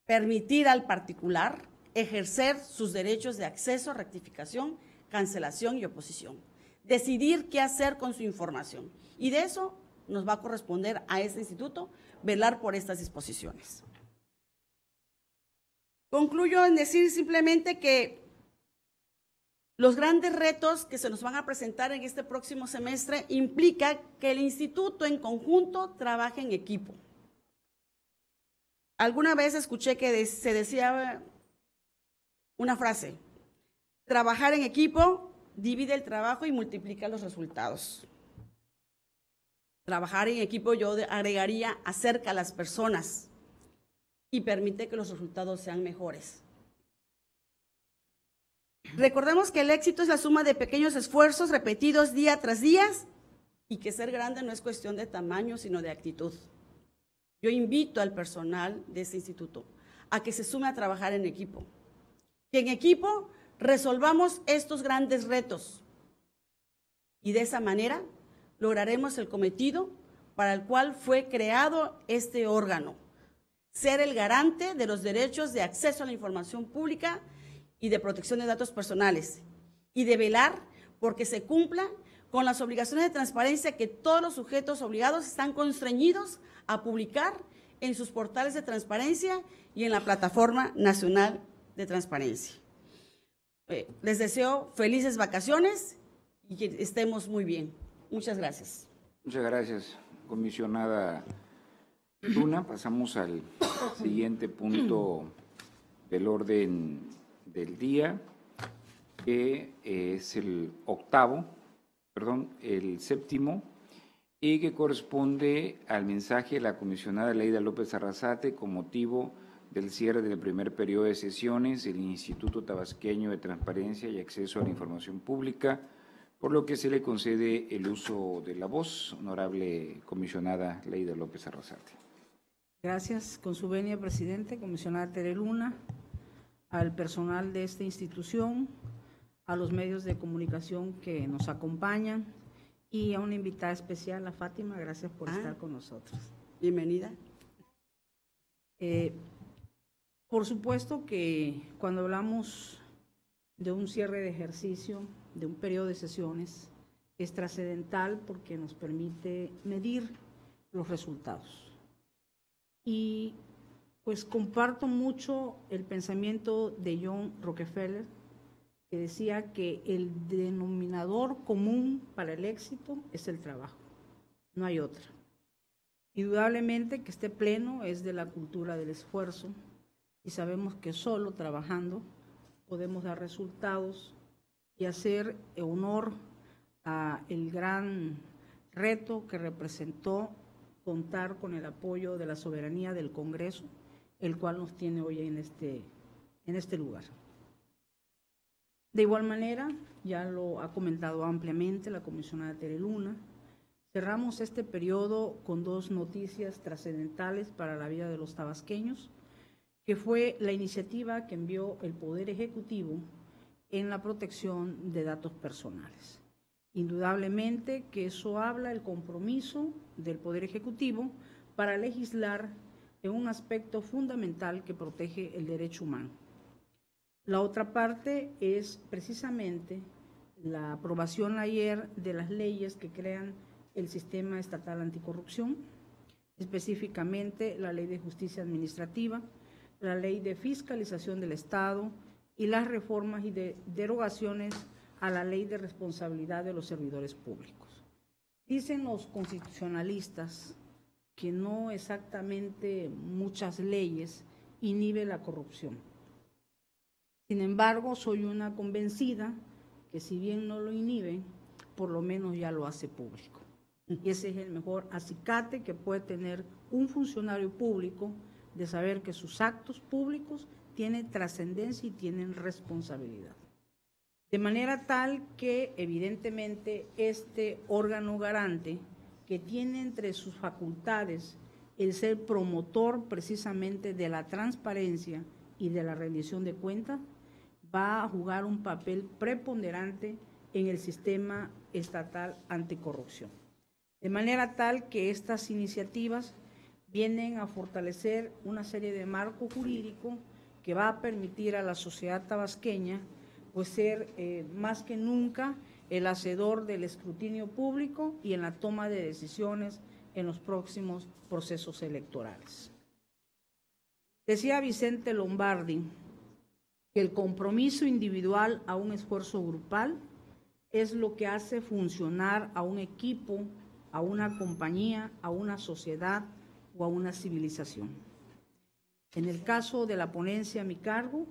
permitir al particular ejercer sus derechos de acceso, rectificación, cancelación y oposición. Decidir qué hacer con su información. Y de eso nos va a corresponder a este instituto velar por estas disposiciones. Concluyo en decir simplemente que los grandes retos que se nos van a presentar en este próximo semestre implica que el instituto en conjunto trabaje en equipo. Alguna vez escuché que se decía una frase: trabajar en equipo divide el trabajo y multiplica los resultados. Trabajar en equipo, yo agregaría, acerca a las personas y permite que los resultados sean mejores. Recordemos que el éxito es la suma de pequeños esfuerzos repetidos día tras día y que ser grande no es cuestión de tamaño, sino de actitud. Yo invito al personal de este instituto a que se sume a trabajar en equipo. Que en equipo resolvamos estos grandes retos y de esa manera lograremos el cometido para el cual fue creado este órgano, ser el garante de los derechos de acceso a la información pública y de protección de datos personales y de velar porque se cumpla con las obligaciones de transparencia que todos los sujetos obligados están constreñidos a publicar en sus portales de transparencia y en la Plataforma Nacional de Transparencia. Les deseo felices vacaciones y que estemos muy bien. Muchas gracias. Muchas gracias, comisionada Luna. Pasamos al siguiente punto del orden del día, que es el séptimo, y que corresponde al mensaje de la comisionada Leida López Arrasate con motivo del cierre del primer periodo de sesiones del Instituto Tabasqueño de Transparencia y Acceso a la Información Pública, por lo que se le concede el uso de la voz. Honorable comisionada Leida López Arrasate. Gracias. Con su venia, presidente, comisionada Tere Luna, al personal de esta institución, a los medios de comunicación que nos acompañan y a una invitada especial, a Fátima. Gracias por estar con nosotros. Bienvenida. Por supuesto que cuando hablamos de un cierre de ejercicio, de un periodo de sesiones, es trascendental porque nos permite medir los resultados. Y pues comparto mucho el pensamiento de John Rockefeller, que decía que el denominador común para el éxito es el trabajo, no hay otra. Indudablemente que este pleno es de la cultura del esfuerzo y sabemos que solo trabajando podemos dar resultados y hacer honor a el gran reto que representó contar con el apoyo de la soberanía del Congreso, el cual nos tiene hoy en este lugar. De igual manera, ya lo ha comentado ampliamente la comisionada Tere Luna, cerramos este periodo con dos noticias trascendentales para la vida de los tabasqueños, que fue la iniciativa que envió el Poder Ejecutivo en la protección de datos personales. Indudablemente que eso habla del compromiso del Poder Ejecutivo para legislar en un aspecto fundamental que protege el derecho humano. La otra parte es precisamente la aprobación ayer de las leyes que crean el Sistema Estatal Anticorrupción, específicamente la Ley de Justicia Administrativa, la Ley de Fiscalización del Estado y las reformas y derogaciones a la Ley de Responsabilidad de los Servidores Públicos. Dicen los constitucionalistas que no exactamente muchas leyes inhiben la corrupción. Sin embargo, soy una convencida que si bien no lo inhibe, por lo menos ya lo hace público. Y ese es el mejor acicate que puede tener un funcionario público, de saber que sus actos públicos tienen trascendencia y tienen responsabilidad. De manera tal que, evidentemente, este órgano garante, que tiene entre sus facultades el ser promotor precisamente de la transparencia y de la rendición de cuentas, va a jugar un papel preponderante en el sistema estatal anticorrupción. De manera tal que estas iniciativas vienen a fortalecer una serie de marco jurídico que va a permitir a la sociedad tabasqueña pues ser más que nunca el hacedor del escrutinio público y en la toma de decisiones en los próximos procesos electorales. Decía Vicente Lombardi que el compromiso individual a un esfuerzo grupal es lo que hace funcionar a un equipo, a una compañía, a una sociedad o a una civilización. En el caso de la ponencia a mi cargo,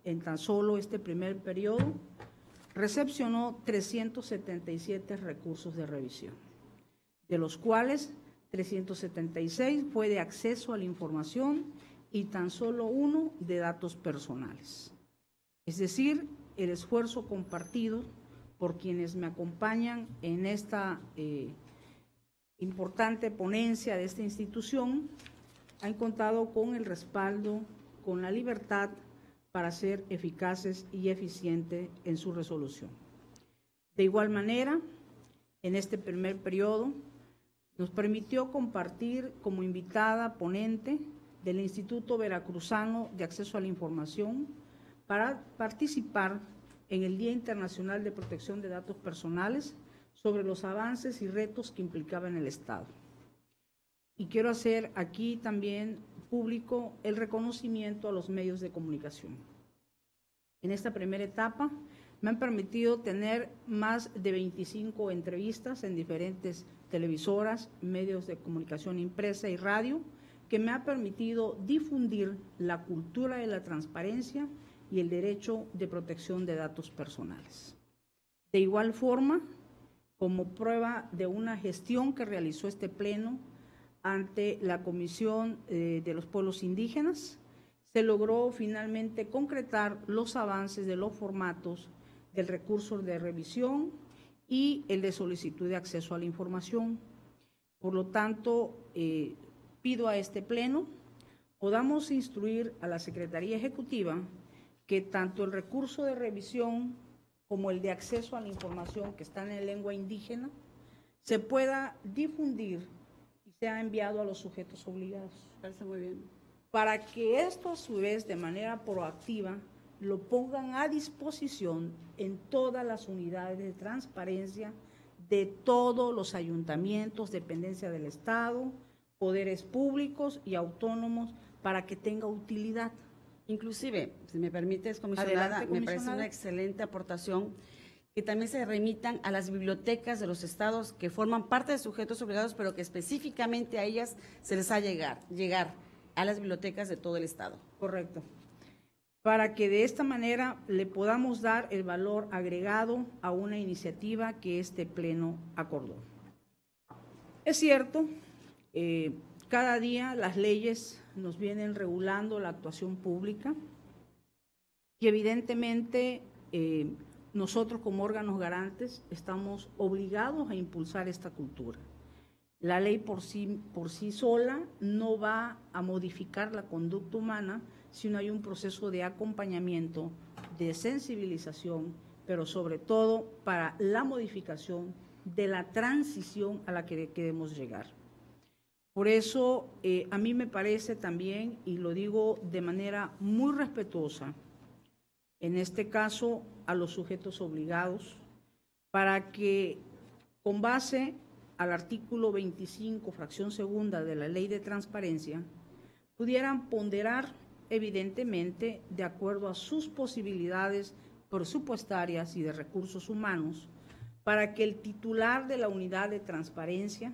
en tan solo este primer periodo, recepcionó 377 recursos de revisión, de los cuales 376 fue de acceso a la información y tan solo uno de datos personales. Es decir, el esfuerzo compartido por quienes me acompañan en esta importante ponencia de esta institución han contado con el respaldo, con la libertad para ser eficaces y eficientes en su resolución. De igual manera, en este primer periodo, nos permitió compartir como invitada ponente del Instituto Veracruzano de Acceso a la Información para participar en el Día Internacional de Protección de Datos Personales sobre los avances y retos que implicaba en el Estado. Y quiero hacer aquí también público el reconocimiento a los medios de comunicación. En esta primera etapa me han permitido tener más de 25 entrevistas en diferentes televisoras, medios de comunicación impresa y radio, que me ha permitido difundir la cultura de la transparencia y el derecho de protección de datos personales. De igual forma, como prueba de una gestión que realizó este Pleno ante la Comisión de los Pueblos Indígenas, se logró finalmente concretar los avances de los formatos del recurso de revisión y el de solicitud de acceso a la información. Por lo tanto, pido a este Pleno podamos instruir a la Secretaría Ejecutiva que tanto el recurso de revisión como el de acceso a la información que está en lengua indígena se pueda difundir y sea enviado a los sujetos obligados. Parece muy bien. Para que esto, a su vez, de manera proactiva, lo pongan a disposición en todas las unidades de transparencia de todos los ayuntamientos, dependencias del Estado, poderes públicos y autónomos, para que tenga utilidad. Inclusive, si me permites, comisionada, Adelante, me parece una excelente aportación que también se remitan a las bibliotecas de los estados que forman parte de sujetos obligados, pero que específicamente a ellas se les ha llegar a las bibliotecas de todo el estado. Correcto. Para que de esta manera le podamos dar el valor agregado a una iniciativa que este Pleno acordó. Es cierto, cada día las leyes nos vienen regulando la actuación pública y evidentemente nosotros como órganos garantes estamos obligados a impulsar esta cultura. La ley por sí sola no va a modificar la conducta humana si no hay un proceso de acompañamiento, de sensibilización, pero sobre todo para la modificación de la transición a la que queremos llegar. Por eso a mí me parece también, y lo digo de manera muy respetuosa, en este caso a los sujetos obligados, para que con base al artículo 25, fracción segunda de la Ley de Transparencia, pudieran ponderar evidentemente de acuerdo a sus posibilidades presupuestarias y de recursos humanos, para que el titular de la unidad de transparencia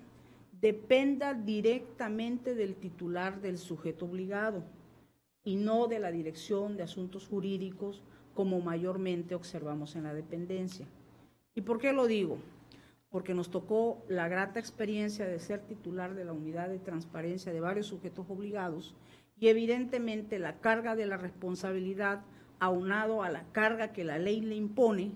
dependa directamente del titular del sujeto obligado y no de la Dirección de Asuntos Jurídicos, como mayormente observamos en la dependencia. ¿Y por qué lo digo? Porque nos tocó la grata experiencia de ser titular de la unidad de transparencia de varios sujetos obligados y evidentemente la carga de la responsabilidad aunado a la carga que la ley le impone,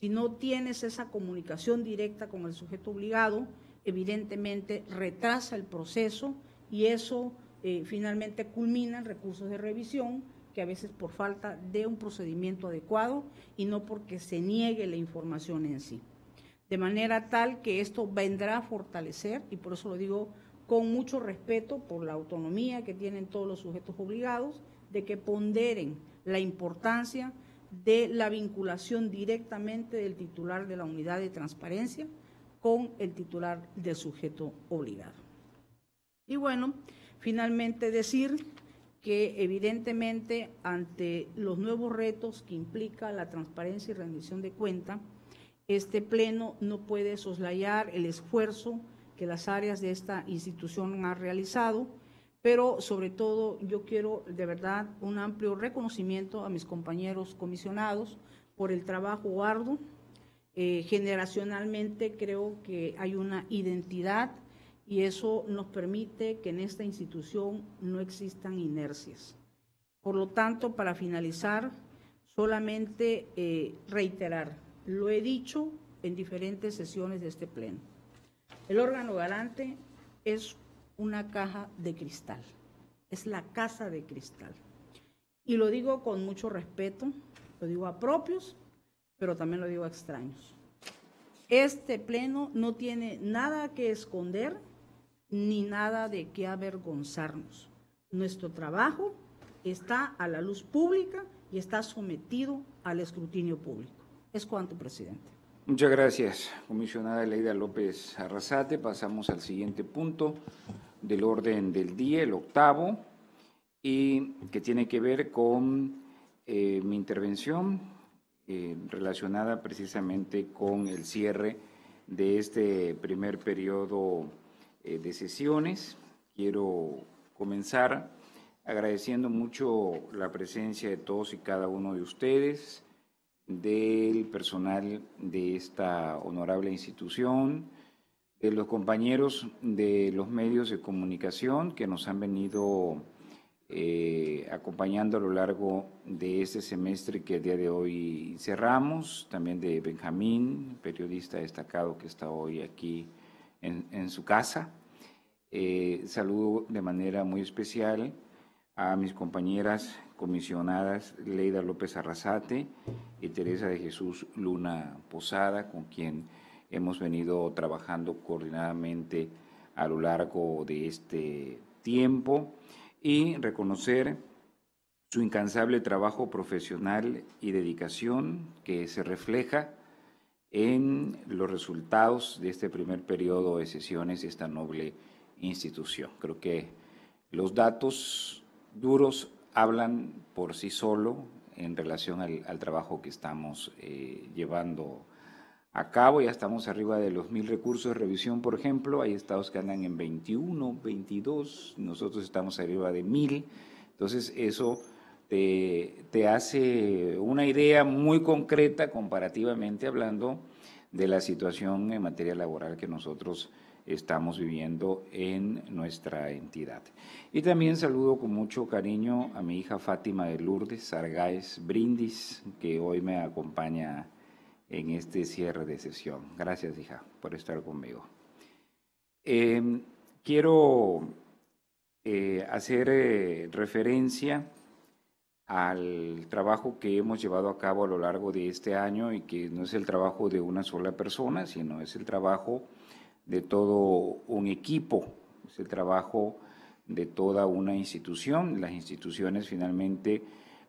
si no tienes esa comunicación directa con el sujeto obligado, evidentemente retrasa el proceso y eso finalmente culmina en recursos de revisión que a veces por falta de un procedimiento adecuado y no porque se niegue la información en sí. De manera tal que esto vendrá a fortalecer, y por eso lo digo con mucho respeto por la autonomía que tienen todos los sujetos obligados, de que ponderen la importancia de la vinculación directamente del titular de la unidad de transparencia con el titular del sujeto obligado. Y bueno, finalmente decir que evidentemente ante los nuevos retos que implica la transparencia y rendición de cuenta, este Pleno no puede soslayar el esfuerzo que las áreas de esta institución han realizado, pero sobre todo yo quiero de verdad un amplio reconocimiento a mis compañeros comisionados por el trabajo arduo. Generacionalmente creo que hay una identidad y eso nos permite que en esta institución no existan inercias. Por lo tanto, para finalizar, solamente reiterar, lo he dicho en diferentes sesiones de este Pleno, el órgano garante es una caja de cristal, es la casa de cristal. Y lo digo con mucho respeto, lo digo a propios, pero también lo digo a extraños. Este pleno no tiene nada que esconder ni nada de qué avergonzarnos. Nuestro trabajo está a la luz pública y está sometido al escrutinio público. Es cuanto, presidente. Muchas gracias, comisionada Leida López Arrasate. Pasamos al siguiente punto del orden del día, el octavo, y que tiene que ver con mi intervención relacionada precisamente con el cierre de este primer periodo de sesiones. Quiero comenzar agradeciendo mucho la presencia de todos y cada uno de ustedes, del personal de esta honorable institución, de los compañeros de los medios de comunicación que nos han venido acompañando a lo largo de este semestre que el día de hoy cerramos, también de Benjamín, periodista destacado que está hoy aquí en su casa. Saludo de manera muy especial a mis compañeras comisionadas Leida López Arrasate y Teresa de Jesús Luna Posada, con quien hemos venido trabajando coordinadamente a lo largo de este tiempo, y reconocer su incansable trabajo profesional y dedicación que se refleja en los resultados de este primer periodo de sesiones de esta noble institución. Creo que los datos duros hablan por sí solo en relación al trabajo que estamos llevando a cabo. Ya estamos arriba de los 1,000 recursos de revisión, por ejemplo. Hay estados que andan en 21, 22, nosotros estamos arriba de 1,000. Entonces eso te hace una idea muy concreta comparativamente hablando de la situación en materia laboral que nosotros estamos viviendo en nuestra entidad. Y también saludo con mucho cariño a mi hija Fátima de Lourdes Argáez Brindis, que hoy me acompaña en este cierre de sesión. Gracias, hija, por estar conmigo. Quiero hacer referencia al trabajo que hemos llevado a cabo a lo largo de este año, y que no es el trabajo de una sola persona, sino es el trabajo de todo un equipo, es el trabajo de toda una institución. Las instituciones finalmente,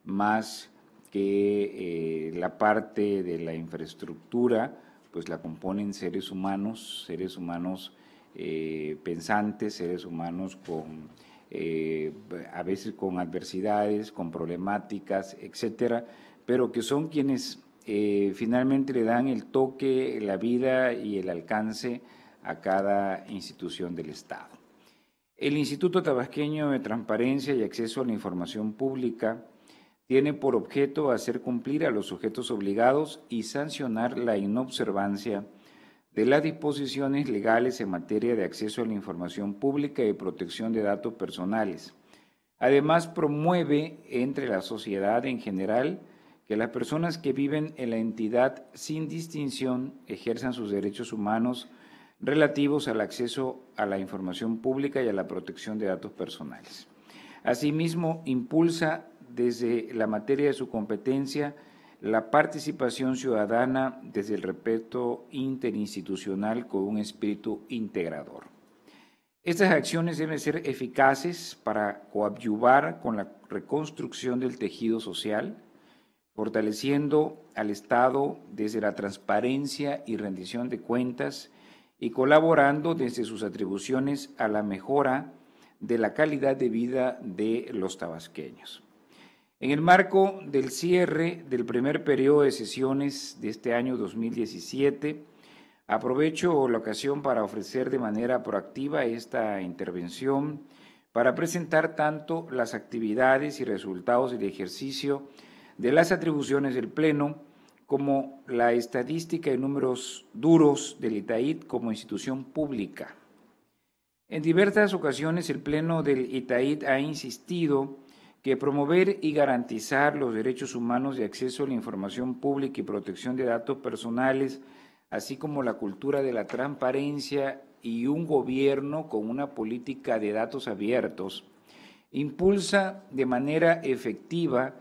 más que la parte de la infraestructura, pues la componen seres humanos pensantes, seres humanos con a veces con adversidades, con problemáticas, etcétera, pero que son quienes finalmente le dan el toque, la vida y el alcance a cada institución del Estado. El Instituto Tabasqueño de Transparencia y Acceso a la Información Pública tiene por objeto hacer cumplir a los sujetos obligados y sancionar la inobservancia de las disposiciones legales en materia de acceso a la información pública y protección de datos personales. Además, promueve entre la sociedad en general que las personas que viven en la entidad sin distinción ejerzan sus derechos humanos relativos al acceso a la información pública y a la protección de datos personales. Asimismo, impulsa desde la materia de su competencia la participación ciudadana desde el respeto interinstitucional con un espíritu integrador. Estas acciones deben ser eficaces para coadyuvar con la reconstrucción del tejido social, fortaleciendo al Estado desde la transparencia y rendición de cuentas y colaborando desde sus atribuciones a la mejora de la calidad de vida de los tabasqueños. En el marco del cierre del primer periodo de sesiones de este año 2017, aprovecho la ocasión para ofrecer de manera proactiva esta intervención para presentar tanto las actividades y resultados del ejercicio de las atribuciones del Pleno como la estadística y números duros del ITAIT como institución pública. En diversas ocasiones el Pleno del ITAIT ha insistido que promover y garantizar los derechos humanos de acceso a la información pública y protección de datos personales, así como la cultura de la transparencia y un gobierno con una política de datos abiertos, impulsa de manera efectiva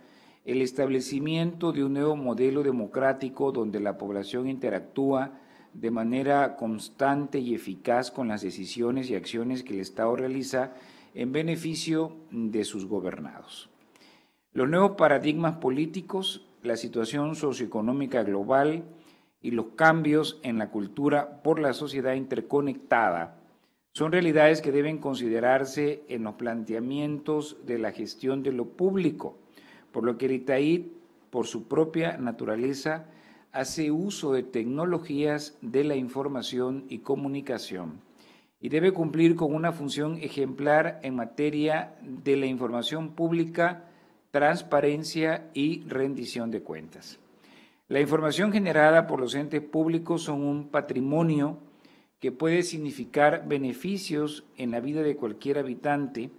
el establecimiento de un nuevo modelo democrático donde la población interactúa de manera constante y eficaz con las decisiones y acciones que el Estado realiza en beneficio de sus gobernados. Los nuevos paradigmas políticos, la situación socioeconómica global y los cambios en la cultura por la sociedad interconectada son realidades que deben considerarse en los planteamientos de la gestión de lo público, por lo que el ITAID, por su propia naturaleza, hace uso de tecnologías de la información y comunicación y debe cumplir con una función ejemplar en materia de la información pública, transparencia y rendición de cuentas. La información generada por los entes públicos son un patrimonio que puede significar beneficios en la vida de cualquier habitante,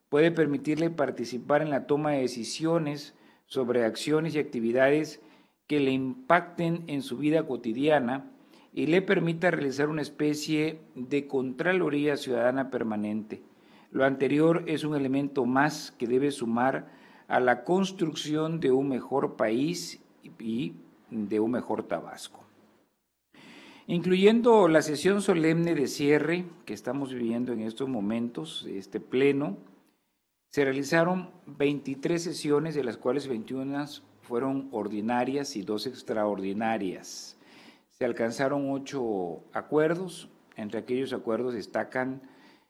puede permitirle participar en la toma de decisiones sobre acciones y actividades que le impacten en su vida cotidiana y le permita realizar una especie de contraloría ciudadana permanente. Lo anterior es un elemento más que debe sumar a la construcción de un mejor país y de un mejor Tabasco. Incluyendo la sesión solemne de cierre que estamos viviendo en estos momentos, este pleno, se realizaron 23 sesiones, de las cuales 21 fueron ordinarias y 2 extraordinarias. Se alcanzaron 8 acuerdos. Entre aquellos acuerdos destacan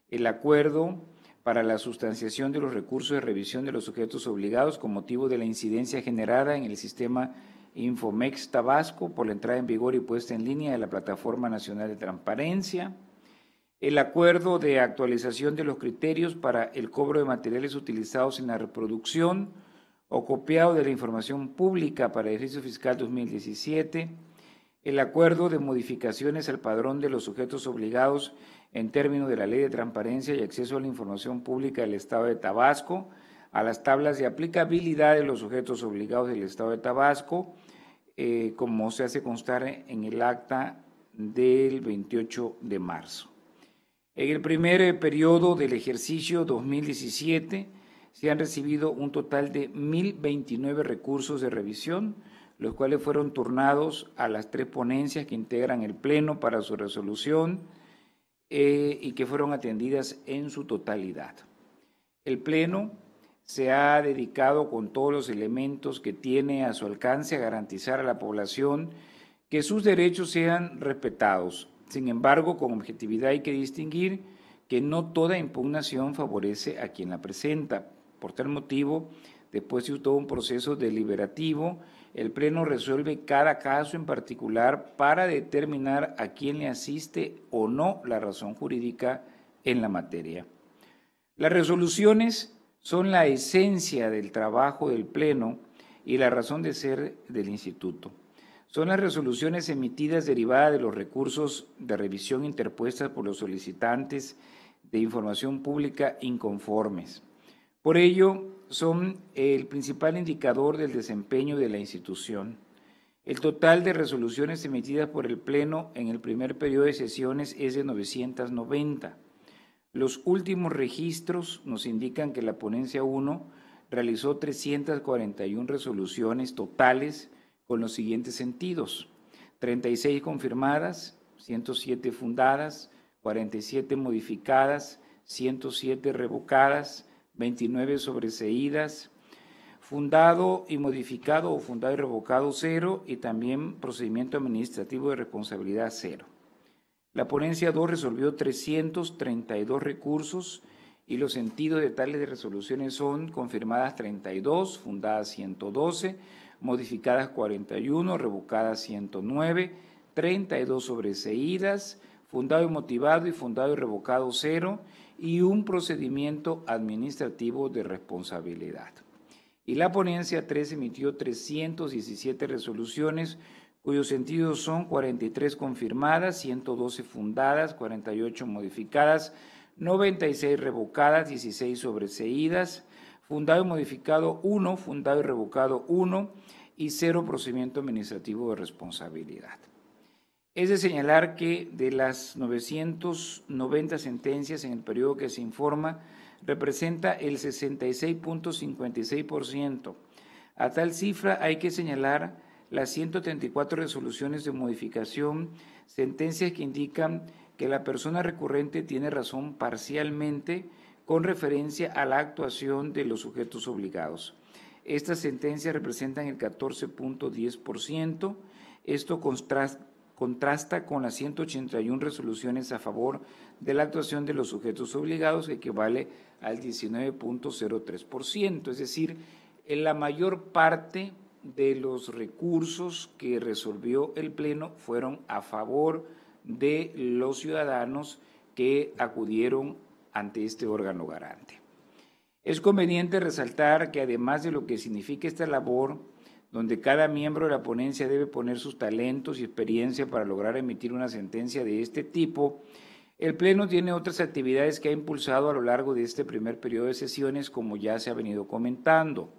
el acuerdo para la sustanciación de los recursos de revisión de los sujetos obligados con motivo de la incidencia generada en el sistema Infomex Tabasco por la entrada en vigor y puesta en línea de la Plataforma Nacional de Transparencia, el acuerdo de actualización de los criterios para el cobro de materiales utilizados en la reproducción o copiado de la información pública para el ejercicio fiscal 2017, el acuerdo de modificaciones al padrón de los sujetos obligados en términos de la Ley de Transparencia y Acceso a la Información Pública del Estado de Tabasco, a las tablas de aplicabilidad de los sujetos obligados del Estado de Tabasco, como se hace constar en el acta del 28 de marzo. En el primer periodo del ejercicio 2017 se han recibido un total de 1.029 recursos de revisión, los cuales fueron turnados a las 3 ponencias que integran el Pleno para su resolución y que fueron atendidas en su totalidad. El Pleno se ha dedicado con todos los elementos que tiene a su alcance a garantizar a la población que sus derechos sean respetados. Sin embargo, con objetividad hay que distinguir que no toda impugnación favorece a quien la presenta. Por tal motivo, después de todo un proceso deliberativo, el Pleno resuelve cada caso en particular para determinar a quién le asiste o no la razón jurídica en la materia. Las resoluciones son la esencia del trabajo del Pleno y la razón de ser del Instituto. Son las resoluciones emitidas derivadas de los recursos de revisión interpuestas por los solicitantes de información pública inconformes. Por ello, son el principal indicador del desempeño de la institución. El total de resoluciones emitidas por el Pleno en el primer periodo de sesiones es de 990. Los últimos registros nos indican que la ponencia 1 realizó 341 resoluciones totales con los siguientes sentidos: 36 confirmadas, 107 fundadas, 47 modificadas, 107 revocadas, 29 sobreseídas, fundado y modificado o fundado y revocado 0 y también procedimiento administrativo de responsabilidad 0. La ponencia 2 resolvió 332 recursos y los sentidos de tales resoluciones son confirmadas 32, fundadas 112, modificadas 41, revocadas 109, 32 sobreseídas, fundado y motivado y fundado y revocado 0 y un procedimiento administrativo de responsabilidad. Y la ponencia 3 emitió 317 resoluciones cuyos sentidos son 43 confirmadas, 112 fundadas, 48 modificadas, 96 revocadas, 16 sobreseídas, fundado y modificado 1, fundado y revocado 1 y 0 procedimiento administrativo de responsabilidad. Es de señalar que de las 990 sentencias en el periodo que se informa, representa el 66.56%. A tal cifra hay que señalar las 134 resoluciones de modificación, sentencias que indican que la persona recurrente tiene razón parcialmente con referencia a la actuación de los sujetos obligados. Estas sentencias representan el 14.10%. Esto contrasta con las 181 resoluciones a favor de la actuación de los sujetos obligados, que equivale al 19.03%. Es decir, en la mayor parte de los recursos que resolvió el Pleno fueron a favor de los ciudadanos que acudieron ante este órgano garante. Es conveniente resaltar que además de lo que significa esta labor, donde cada miembro de la ponencia debe poner sus talentos y experiencia para lograr emitir una sentencia de este tipo, el Pleno tiene otras actividades que ha impulsado a lo largo de este primer periodo de sesiones, como ya se ha venido comentando.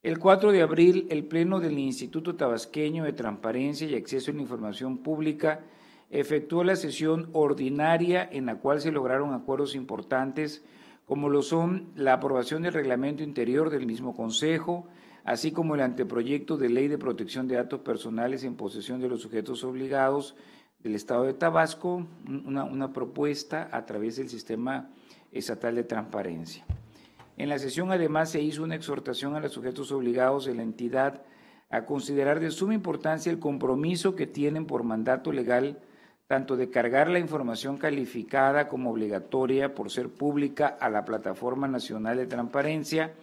El 4 de abril, el Pleno del Instituto Tabasqueño de Transparencia y Acceso a la Información Pública efectuó la sesión ordinaria en la cual se lograron acuerdos importantes, como lo son la aprobación del reglamento interior del mismo Consejo, así como el anteproyecto de ley de protección de datos personales en posesión de los sujetos obligados del Estado de Tabasco, una propuesta a través del Sistema Estatal de Transparencia. En la sesión además se hizo una exhortación a los sujetos obligados de la entidad a considerar de suma importancia el compromiso que tienen por mandato legal tanto de cargar la información calificada como obligatoria por ser pública a la Plataforma Nacional de Transparencia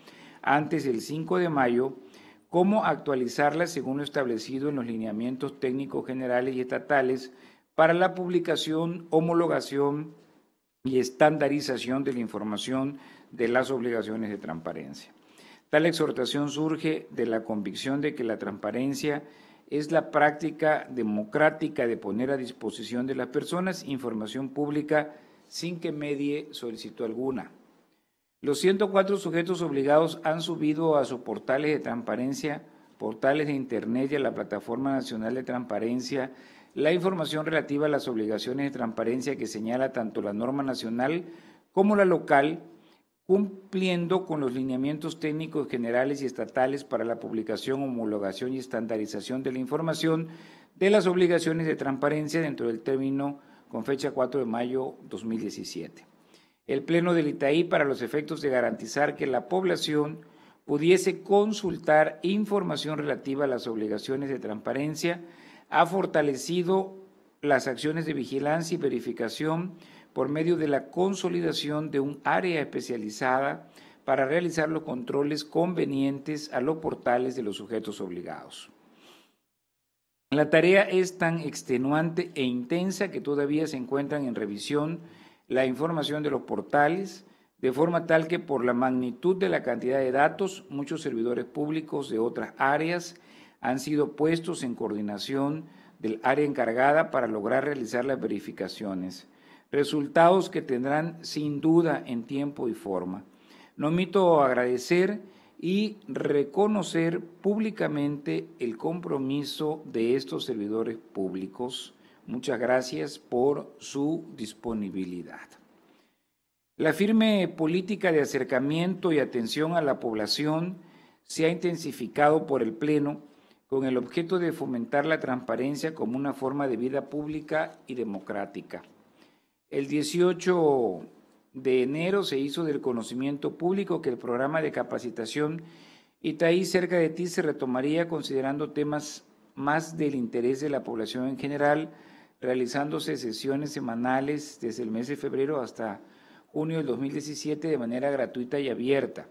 antes del 5 de mayo, como actualizarla según lo establecido en los lineamientos técnicos generales y estatales para la publicación, homologación y estandarización de la información de las obligaciones de transparencia. Tal exhortación surge de la convicción de que la transparencia es la práctica democrática de poner a disposición de las personas información pública sin que medie solicitud alguna. Los 104 sujetos obligados han subido a sus portales de transparencia, portales de Internet y a la Plataforma Nacional de Transparencia la información relativa a las obligaciones de transparencia que señala tanto la norma nacional como la local, cumpliendo con los lineamientos técnicos generales y estatales para la publicación, homologación y estandarización de la información de las obligaciones de transparencia dentro del término con fecha 4 de mayo 2017. El Pleno del Itaí, para los efectos de garantizar que la población pudiese consultar información relativa a las obligaciones de transparencia, ha fortalecido las acciones de vigilancia y verificación por medio de la consolidación de un área especializada para realizar los controles convenientes a los portales de los sujetos obligados. La tarea es tan extenuante e intensa que todavía se encuentran en revisión la información de los portales, de forma tal que por la magnitud de la cantidad de datos, muchos servidores públicos de otras áreas han sido puestos en coordinación del área encargada para lograr realizar las verificaciones, resultados que tendrán sin duda en tiempo y forma. No omito agradecer y reconocer públicamente el compromiso de estos servidores públicos. Muchas gracias por su disponibilidad. La firme política de acercamiento y atención a la población se ha intensificado por el Pleno con el objeto de fomentar la transparencia como una forma de vida pública y democrática. El 18 de enero se hizo del conocimiento público que el programa de capacitación Itaí cerca de ti se retomaría considerando temas más del interés de la población en general, realizándose sesiones semanales desde el mes de febrero hasta junio del 2017 de manera gratuita y abierta.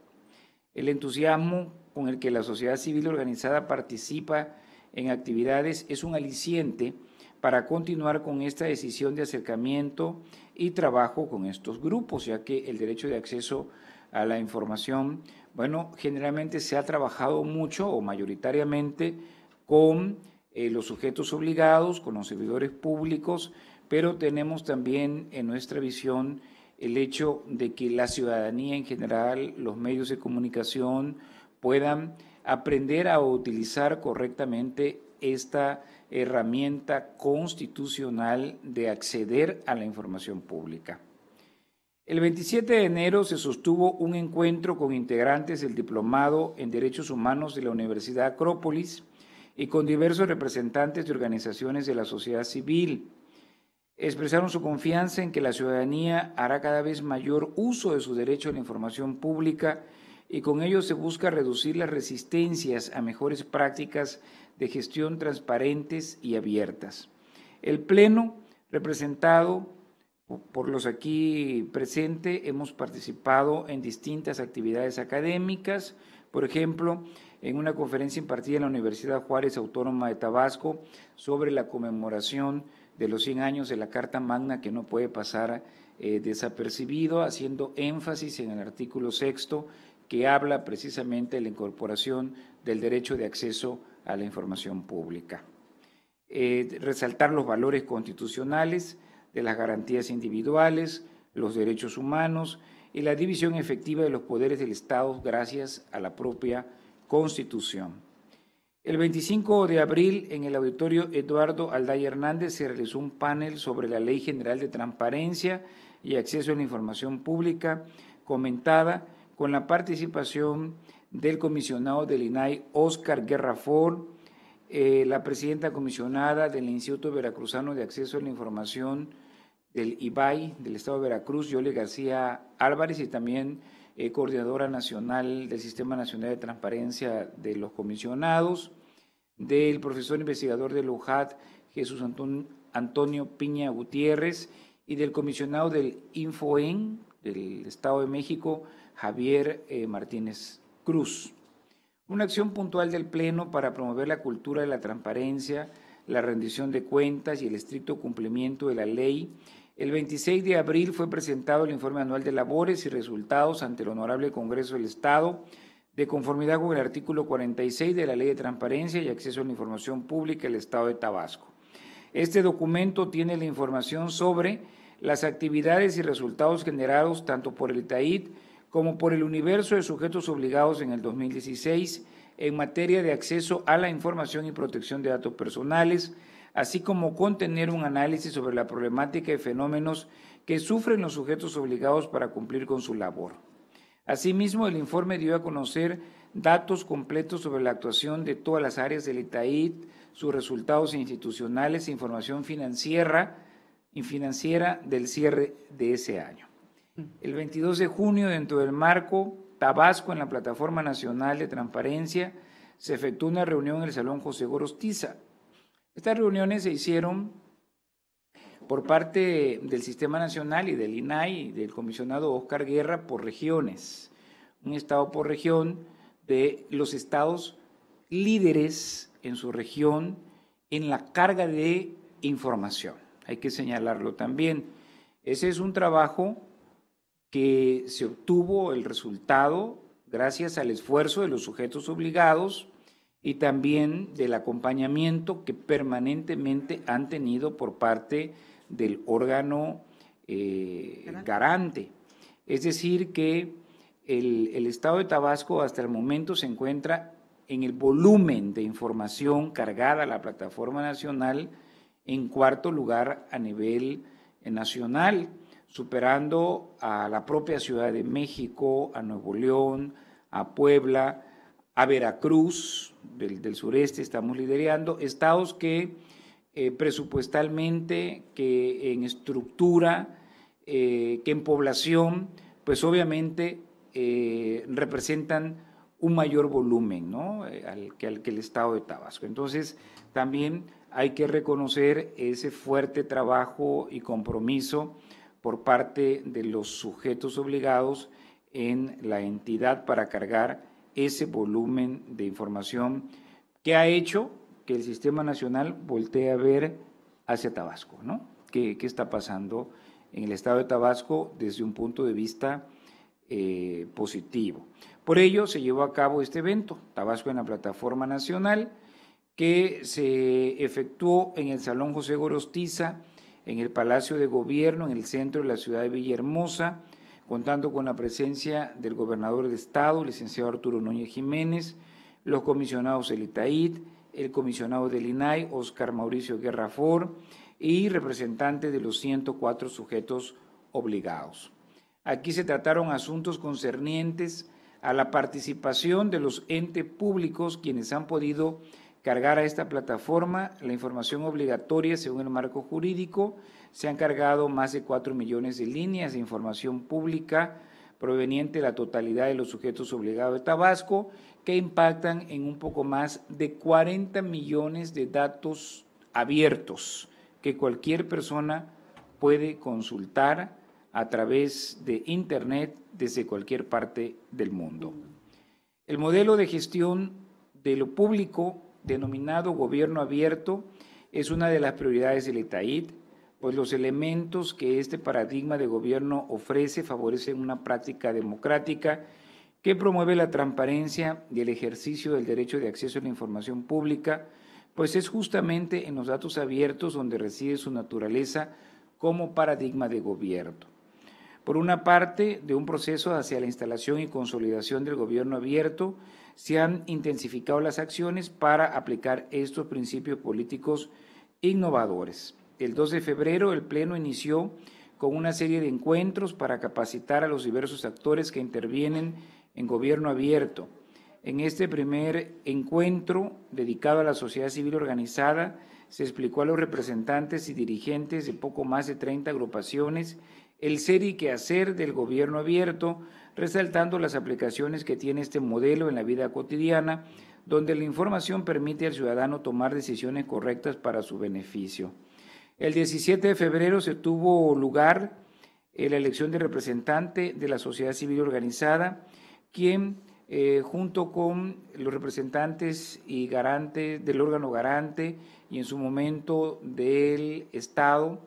El entusiasmo con el que la sociedad civil organizada participa en actividades es un aliciente para continuar con esta decisión de acercamiento y trabajo con estos grupos, ya que el derecho de acceso a la información, generalmente se ha trabajado mucho o mayoritariamente con los sujetos obligados, con los servidores públicos, pero tenemos también en nuestra visión el hecho de que la ciudadanía en general, los medios de comunicación, puedan aprender a utilizar correctamente esta herramienta constitucional de acceder a la información pública. El 27 de enero se sostuvo un encuentro con integrantes del Diplomado en Derechos Humanos de la Universidad Acrópolis y con diversos representantes de organizaciones de la sociedad civil. Expresaron su confianza en que la ciudadanía hará cada vez mayor uso de su derecho a la información pública y con ello se busca reducir las resistencias a mejores prácticas de gestión transparentes y abiertas. El Pleno, representado por los aquí presentes, hemos participado en distintas actividades académicas, por ejemplo, en una conferencia impartida en la Universidad Juárez Autónoma de Tabasco sobre la conmemoración de los 100 años de la Carta Magna, que no puede pasar desapercibido, haciendo énfasis en el artículo 6º, que habla precisamente de la incorporación del derecho de acceso a la información pública. Resaltar los valores constitucionales de las garantías individuales, los derechos humanos y la división efectiva de los poderes del Estado gracias a la propia Constitución. El 25 de abril, en el Auditorio Eduardo Aldaya Hernández, se realizó un panel sobre la Ley General de Transparencia y Acceso a la Información Pública, comentada con la participación del comisionado del INAI, Óscar Guerra Ford, la presidenta comisionada del Instituto Veracruzano de Acceso a la Información del IBAI, del Estado de Veracruz, Yole García Álvarez, y también coordinadora nacional del Sistema Nacional de Transparencia de los Comisionados, del profesor investigador de la UJAT, Jesús Antonio Piña Gutiérrez, y del comisionado del INFOEN, del Estado de México, Javier Martínez Cruz. Una acción puntual del Pleno para promover la cultura de la transparencia, la rendición de cuentas y el estricto cumplimiento de la ley. El 26 de abril fue presentado el informe anual de labores y resultados ante el Honorable Congreso del Estado, de conformidad con el artículo 46 de la Ley de Transparencia y Acceso a la Información Pública del Estado de Tabasco. Este documento tiene la información sobre las actividades y resultados generados tanto por el ITAIT como por el universo de sujetos obligados en el 2016 en materia de acceso a la información y protección de datos personales, así como contener un análisis sobre la problemática y fenómenos que sufren los sujetos obligados para cumplir con su labor. Asimismo, el informe dio a conocer datos completos sobre la actuación de todas las áreas del ITAIT, sus resultados institucionales e información financiera del cierre de ese año. El 22 de junio, dentro del marco Tabasco en la Plataforma Nacional de Transparencia, se efectuó una reunión en el Salón José Gorostiza. Estas reuniones se hicieron por parte del Sistema Nacional y del INAI y del comisionado Óscar Guerra por regiones, un estado por región de los estados líderes en su región en la carga de información. Hay que señalarlo también. Ese es un trabajo que se obtuvo el resultado gracias al esfuerzo de los sujetos obligados y también del acompañamiento que permanentemente han tenido por parte del órgano garante. Es decir, que el Estado de Tabasco hasta el momento se encuentra en el volumen de información cargada a la plataforma nacional en cuarto lugar a nivel nacional, superando a la propia Ciudad de México, a Nuevo León, a Puebla, a Veracruz, del sureste estamos liderando, estados que presupuestalmente, que en estructura, que en población, pues obviamente representan un mayor volumen, ¿no? que el Estado de Tabasco. Entonces, también hay que reconocer ese fuerte trabajo y compromiso por parte de los sujetos obligados en la entidad para cargar ese volumen de información que ha hecho que el Sistema Nacional voltee a ver hacia Tabasco, ¿no? ¿Qué está pasando en el Estado de Tabasco desde un punto de vista positivo? Por ello se llevó a cabo este evento, Tabasco en la Plataforma Nacional, que se efectuó en el Salón José Gorostiza, en el Palacio de Gobierno, en el centro de la ciudad de Villahermosa, contando con la presencia del gobernador del Estado, licenciado Arturo Núñez Jiménez, los comisionados del ITAIT, el comisionado del INAI, Óscar Mauricio Guerra Ford, y representantes de los 104 sujetos obligados. Aquí se trataron asuntos concernientes a la participación de los entes públicos quienes han podido cargar a esta plataforma la información obligatoria según el marco jurídico. Se han cargado más de 4 millones de líneas de información pública proveniente de la totalidad de los sujetos obligados de Tabasco, que impactan en un poco más de 40 millones de datos abiertos que cualquier persona puede consultar a través de Internet desde cualquier parte del mundo. El modelo de gestión de lo público, denominado gobierno abierto, es una de las prioridades del ETAID, pues los elementos que este paradigma de gobierno ofrece favorecen una práctica democrática que promueve la transparencia y el ejercicio del derecho de acceso a la información pública, pues es justamente en los datos abiertos donde reside su naturaleza como paradigma de gobierno. Por una parte, de un proceso hacia la instalación y consolidación del gobierno abierto, se han intensificado las acciones para aplicar estos principios políticos innovadores. El 2 de febrero, el Pleno inició con una serie de encuentros para capacitar a los diversos actores que intervienen en gobierno abierto. En este primer encuentro, dedicado a la sociedad civil organizada, se explicó a los representantes y dirigentes de poco más de 30 agrupaciones el ser y quehacer del gobierno abierto, resaltando las aplicaciones que tiene este modelo en la vida cotidiana, donde la información permite al ciudadano tomar decisiones correctas para su beneficio. El 17 de febrero se tuvo lugar la elección de representante de la sociedad civil organizada, quien junto con los representantes y garantes del órgano garante y en su momento del Estado,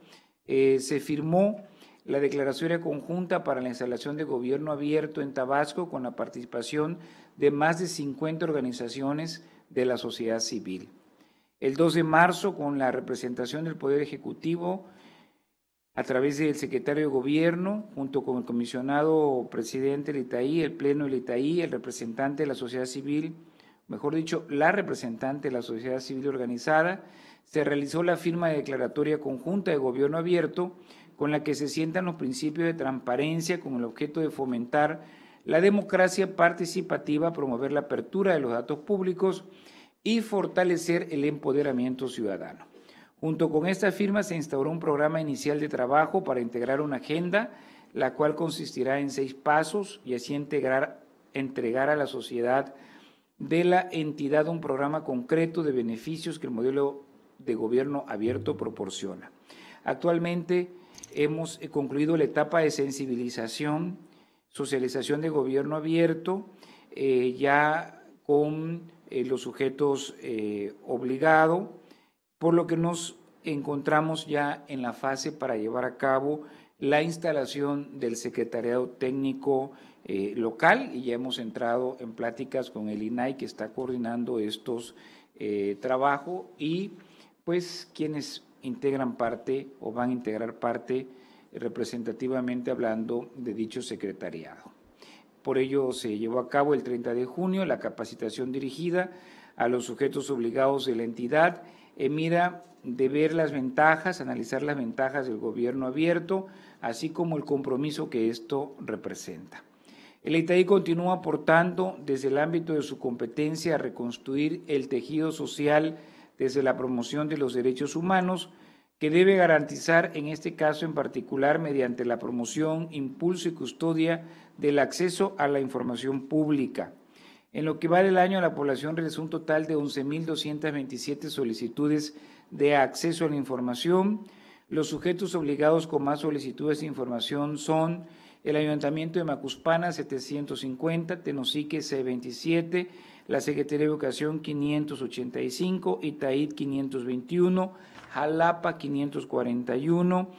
se firmó la declaratoria conjunta para la instalación de gobierno abierto en Tabasco con la participación de más de 50 organizaciones de la sociedad civil. El 2 de marzo, con la representación del Poder Ejecutivo, a través del secretario de Gobierno, junto con el comisionado presidente del ITAI, el Pleno del ITAI, el representante de la sociedad civil, mejor dicho, la representante de la sociedad civil organizada, se realizó la firma de declaratoria conjunta de gobierno abierto, con la que se sientan los principios de transparencia con el objeto de fomentar la democracia participativa, promover la apertura de los datos públicos y fortalecer el empoderamiento ciudadano. Junto con esta firma se instauró un programa inicial de trabajo para integrar una agenda, la cual consistirá en 6 pasos y así entregar a la sociedad de la entidad un programa concreto de beneficios que el modelo de gobierno abierto proporciona. Actualmente hemos concluido la etapa de sensibilización, socialización de gobierno abierto, ya con los sujetos obligados, por lo que nos encontramos ya en la fase para llevar a cabo la instalación del secretariado técnico local y ya hemos entrado en pláticas con el INAI que está coordinando estos trabajos y pues quienes integran parte o van a integrar parte representativamente hablando de dicho secretariado. Por ello se llevó a cabo el 30 de junio la capacitación dirigida a los sujetos obligados de la entidad en mira de ver las ventajas, analizar las ventajas del gobierno abierto, así como el compromiso que esto representa. El ITAI continúa aportando desde el ámbito de su competencia a reconstruir el tejido social desde la promoción de los derechos humanos, que debe garantizar, en este caso en particular, mediante la promoción, impulso y custodia del acceso a la información pública. En lo que va del año, la población realizó un total de 11.227 solicitudes de acceso a la información. Los sujetos obligados con más solicitudes de información son el Ayuntamiento de Macuspana, 750, Tenosique, 27, la Secretaría de Educación, 585, Itaid, 521, Jalapa, 541,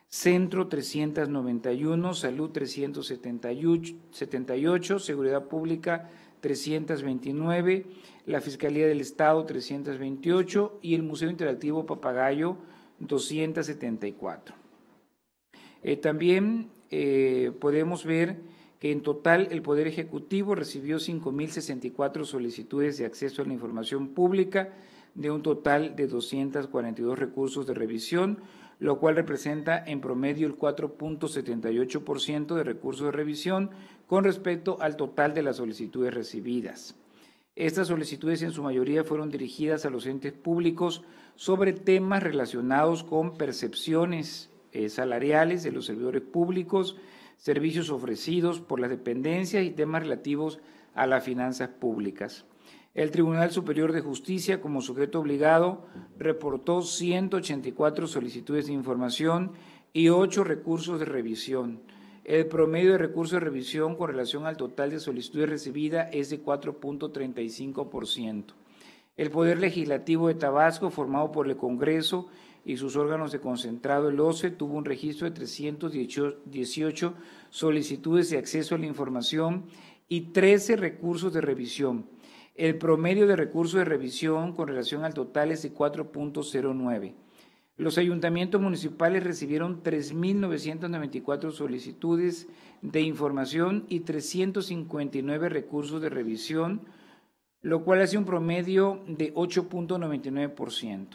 Centro, 391, Salud, 378, Seguridad Pública, 329, la Fiscalía del Estado, 328 y el Museo Interactivo Papagayo, 274. También podemos ver que en total el Poder Ejecutivo recibió 5.064 solicitudes de acceso a la información pública, de un total de 242 recursos de revisión, lo cual representa en promedio el 4.78% de recursos de revisión con respecto al total de las solicitudes recibidas. Estas solicitudes en su mayoría fueron dirigidas a los entes públicos sobre temas relacionados con percepciones salariales de los servidores públicos, servicios ofrecidos por las dependencias y temas relativos a las finanzas públicas. El Tribunal Superior de Justicia, como sujeto obligado, reportó 184 solicitudes de información y 8 recursos de revisión. El promedio de recursos de revisión con relación al total de solicitudes recibidas es de 4.35%. El Poder Legislativo de Tabasco, formado por el Congreso y sus órganos de concentrado, el OCE, tuvo un registro de 318 solicitudes de acceso a la información y 13 recursos de revisión. El promedio de recursos de revisión con relación al total es de 4.09. Los ayuntamientos municipales recibieron 3.994 solicitudes de información y 359 recursos de revisión, lo cual hace un promedio de 8.99%.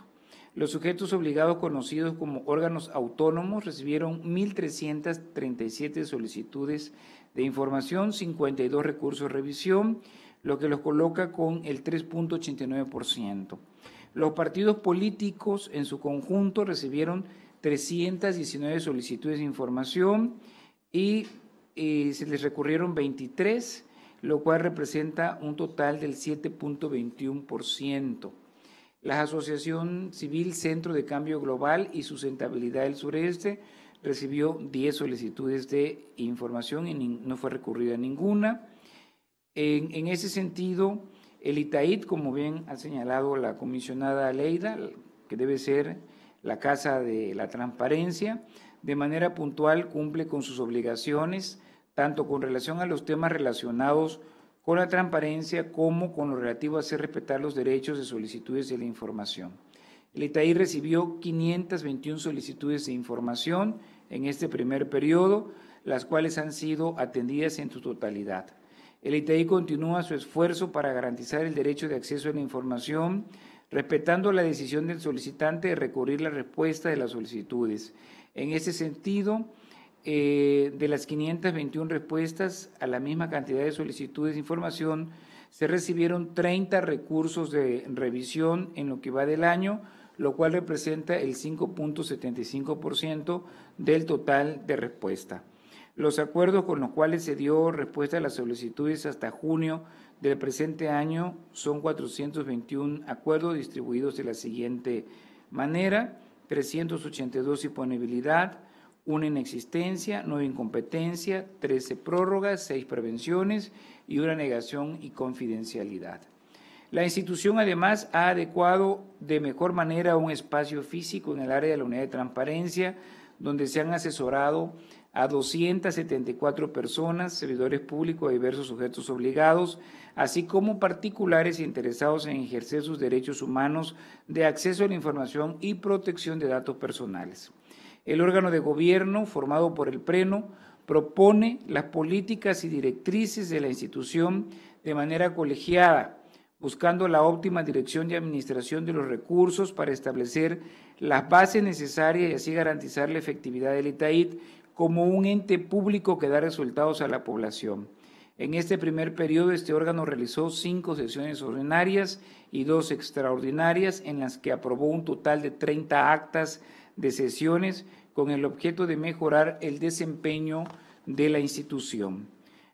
Los sujetos obligados conocidos como órganos autónomos recibieron 1.337 solicitudes de información, 52 recursos de revisión, lo que los coloca con el 3.89%. Los partidos políticos en su conjunto recibieron 319 solicitudes de información y se les recurrieron 23, lo cual representa un total del 7.21%. La Asociación Civil Centro de Cambio Global y Sustentabilidad del Sureste recibió 10 solicitudes de información y no fue recurrida ninguna. En ese sentido, el ITAIT, como bien ha señalado la comisionada Leida, que debe ser la Casa de la Transparencia, de manera puntual cumple con sus obligaciones, tanto con relación a los temas relacionados con la transparencia como con lo relativo a hacer respetar los derechos de solicitudes de la información. El ITAIT recibió 521 solicitudes de información en este primer periodo, las cuales han sido atendidas en su totalidad. El ITAIT continúa su esfuerzo para garantizar el derecho de acceso a la información, respetando la decisión del solicitante de recurrir la respuesta de las solicitudes. En ese sentido, de las 521 respuestas a la misma cantidad de solicitudes de información, se recibieron 30 recursos de revisión en lo que va del año, lo cual representa el 5.75% del total de respuesta. Los acuerdos con los cuales se dio respuesta a las solicitudes hasta junio del presente año son 421 acuerdos distribuidos de la siguiente manera: 382 disponibilidad, 1 inexistencia, 9 incompetencia, 13 prórrogas, 6 prevenciones y 1 negación y confidencialidad. La institución además ha adecuado de mejor manera un espacio físico en el área de la unidad de transparencia, donde se han asesorado a 274 personas, servidores públicos de diversos sujetos obligados, así como particulares interesados en ejercer sus derechos humanos de acceso a la información y protección de datos personales. El órgano de gobierno, formado por el Pleno, propone las políticas y directrices de la institución de manera colegiada, buscando la óptima dirección de administración de los recursos para establecer las bases necesarias y así garantizar la efectividad del ITAIT como un ente público que da resultados a la población. En este primer periodo, este órgano realizó 5 sesiones ordinarias y 2 extraordinarias, en las que aprobó un total de 30 actas de sesiones con el objeto de mejorar el desempeño de la institución.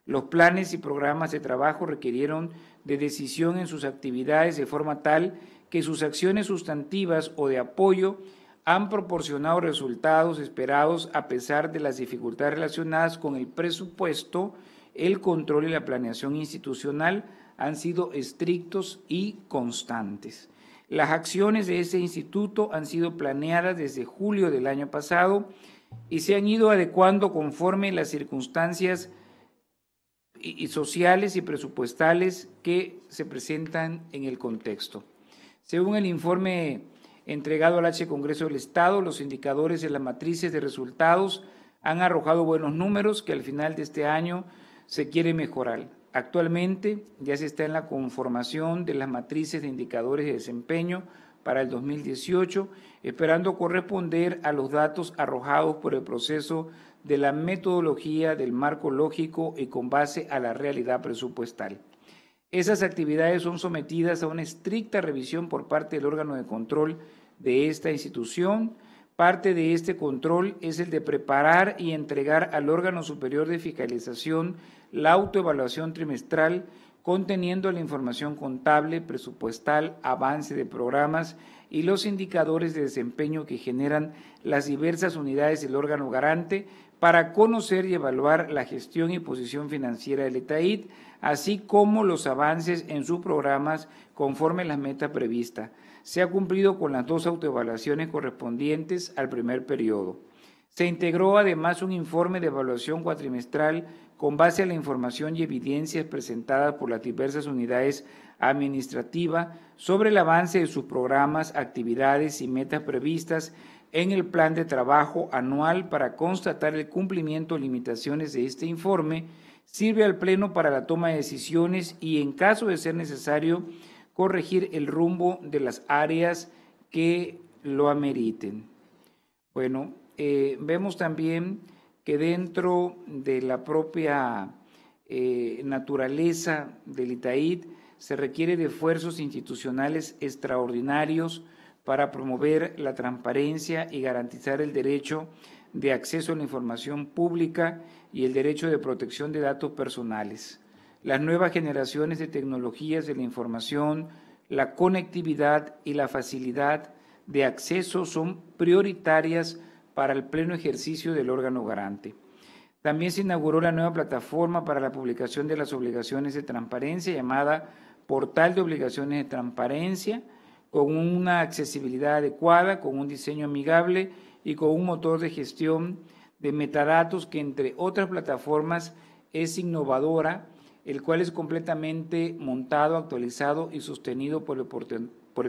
Los planes y programas de trabajo requirieron de decisión en sus actividades de forma tal que sus acciones sustantivas o de apoyo han proporcionado resultados esperados a pesar de las dificultades relacionadas con el presupuesto, el control y la planeación institucional han sido estrictos y constantes. Las acciones de este instituto han sido planeadas desde julio del año pasado y se han ido adecuando conforme las circunstancias sociales y presupuestales que se presentan en el contexto. Según el informe entregado al H. Congreso del Estado, los indicadores de las matrices de resultados han arrojado buenos números que al final de este año se quiere mejorar. Actualmente ya se está en la conformación de las matrices de indicadores de desempeño para el 2018, esperando corresponder a los datos arrojados por el proceso de la metodología del marco lógico y con base a la realidad presupuestal. Esas actividades son sometidas a una estricta revisión por parte del órgano de control de esta institución. Parte de este control es el de preparar y entregar al órgano superior de fiscalización la autoevaluación trimestral conteniendo la información contable, presupuestal, avance de programas y los indicadores de desempeño que generan las diversas unidades del órgano garante para conocer y evaluar la gestión y posición financiera del ETAID, así como los avances en sus programas conforme a las metas previstas. Se ha cumplido con las 2 autoevaluaciones correspondientes al primer periodo. Se integró además un informe de evaluación cuatrimestral con base a la información y evidencias presentadas por las diversas unidades administrativas sobre el avance de sus programas, actividades y metas previstas en el plan de trabajo anual para constatar el cumplimiento o limitaciones de este informe. Sirve al Pleno para la toma de decisiones y, en caso de ser necesario, corregir el rumbo de las áreas que lo ameriten. Bueno, vemos también que dentro de la propia naturaleza del ETAID se requiere de esfuerzos institucionales extraordinarios para promover la transparencia y garantizar el derecho de acceso a la información pública y el derecho de protección de datos personales. Las nuevas generaciones de tecnologías de la información, la conectividad y la facilidad de acceso son prioritarias para el pleno ejercicio del órgano garante. También se inauguró la nueva plataforma para la publicación de las obligaciones de transparencia llamada Portal de Obligaciones de Transparencia, con una accesibilidad adecuada, con un diseño amigable y con un motor de gestión de metadatos que, entre otras plataformas, es innovadora, el cual es completamente montado, actualizado y sostenido por el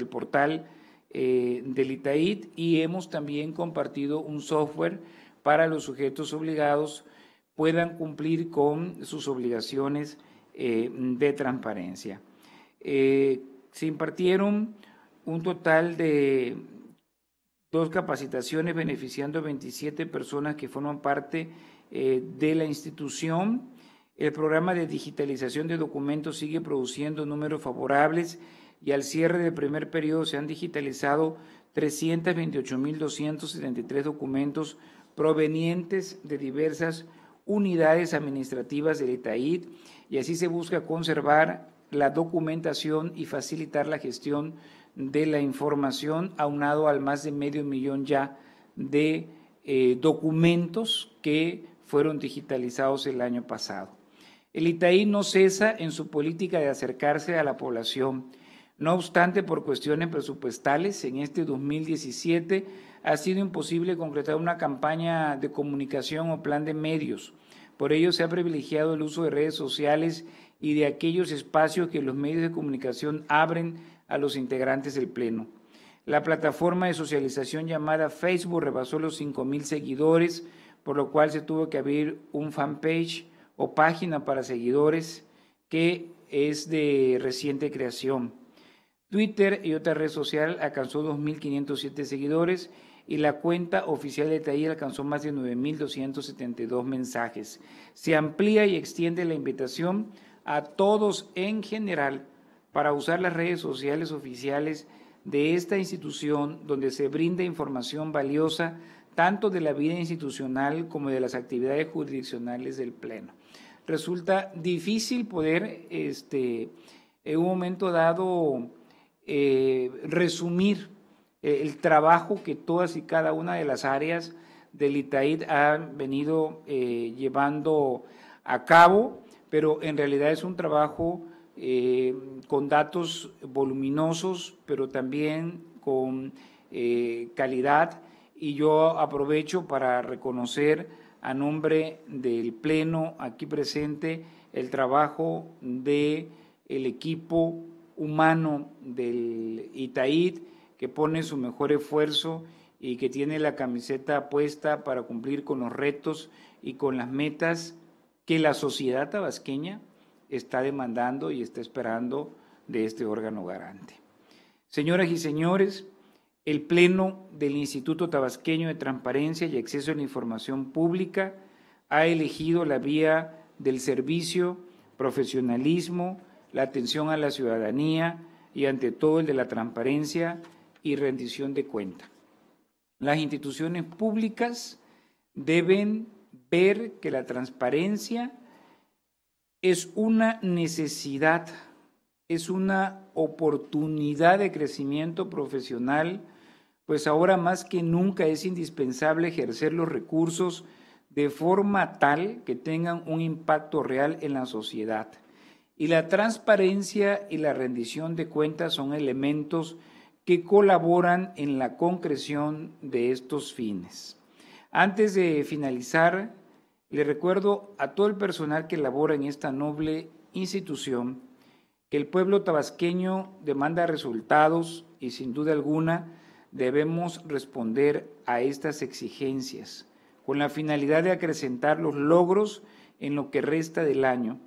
portal del ETAID, y hemos también compartido un software para los sujetos obligados puedan cumplir con sus obligaciones de transparencia. Se impartieron un total de 2 capacitaciones beneficiando a 27 personas que forman parte de la institución. El programa de digitalización de documentos sigue produciendo números favorables y al cierre del primer periodo se han digitalizado 328.273 documentos provenientes de diversas unidades administrativas del ETAID, y así se busca conservar la documentación y facilitar la gestión de la información, aunado al más de 500.000 ya de documentos que fueron digitalizados el año pasado. El ETAID no cesa en su política de acercarse a la población. No obstante, por cuestiones presupuestales, en este 2017 ha sido imposible concretar una campaña de comunicación o plan de medios. Por ello se ha privilegiado el uso de redes sociales y de aquellos espacios que los medios de comunicación abren a los integrantes del Pleno. La plataforma de socialización llamada Facebook rebasó los 5,000 seguidores, por lo cual se tuvo que abrir un fanpage o página para seguidores que es de reciente creación. Twitter y otra red social alcanzó 2.507 seguidores y la cuenta oficial de ETAID alcanzó más de 9.272 mensajes. Se amplía y extiende la invitación a todos en general para usar las redes sociales oficiales de esta institución, donde se brinda información valiosa tanto de la vida institucional como de las actividades jurisdiccionales del Pleno. Resulta difícil poder, en un momento dado, resumir el trabajo que todas y cada una de las áreas del ETAID han venido llevando a cabo, pero en realidad es un trabajo con datos voluminosos, pero también con calidad, y yo aprovecho para reconocer a nombre del Pleno aquí presente el trabajo del equipo humano del ETAID, que pone su mejor esfuerzo y que tiene la camiseta puesta para cumplir con los retos y con las metas que la sociedad tabasqueña está demandando y está esperando de este órgano garante. Señoras y señores, el Pleno del Instituto Tabasqueño de Transparencia y Acceso a la Información Pública ha elegido la vía del servicio, profesionalismo, la atención a la ciudadanía y ante todo el de la transparencia y rendición de cuenta. Las instituciones públicas deben ver que la transparencia es una necesidad, es una oportunidad de crecimiento profesional, pues ahora más que nunca es indispensable ejercer los recursos de forma tal que tengan un impacto real en la sociedad. Y la transparencia y la rendición de cuentas son elementos que colaboran en la concreción de estos fines. Antes de finalizar, le recuerdo a todo el personal que labora en esta noble institución que el pueblo tabasqueño demanda resultados y sin duda alguna debemos responder a estas exigencias con la finalidad de acrecentar los logros en lo que resta del año.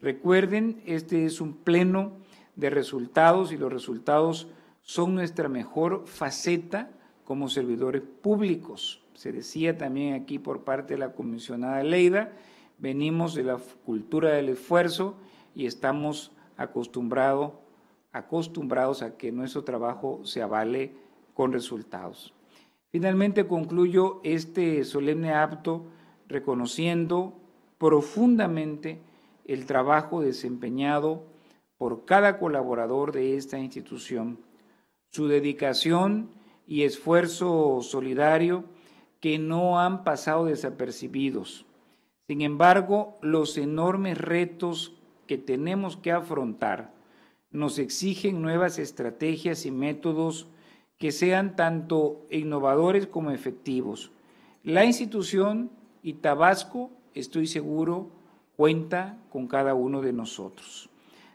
Recuerden, este es un pleno de resultados y los resultados son nuestra mejor faceta como servidores públicos. Se decía también aquí por parte de la comisionada Leida, venimos de la cultura del esfuerzo y estamos acostumbrados a que nuestro trabajo se avale con resultados. Finalmente concluyo este solemne acto reconociendo profundamente el trabajo desempeñado por cada colaborador de esta institución, su dedicación y esfuerzo solidario que no han pasado desapercibidos. Sin embargo, los enormes retos que tenemos que afrontar nos exigen nuevas estrategias y métodos que sean tanto innovadores como efectivos. La institución y Tabasco, estoy seguro, cuenta con cada uno de nosotros.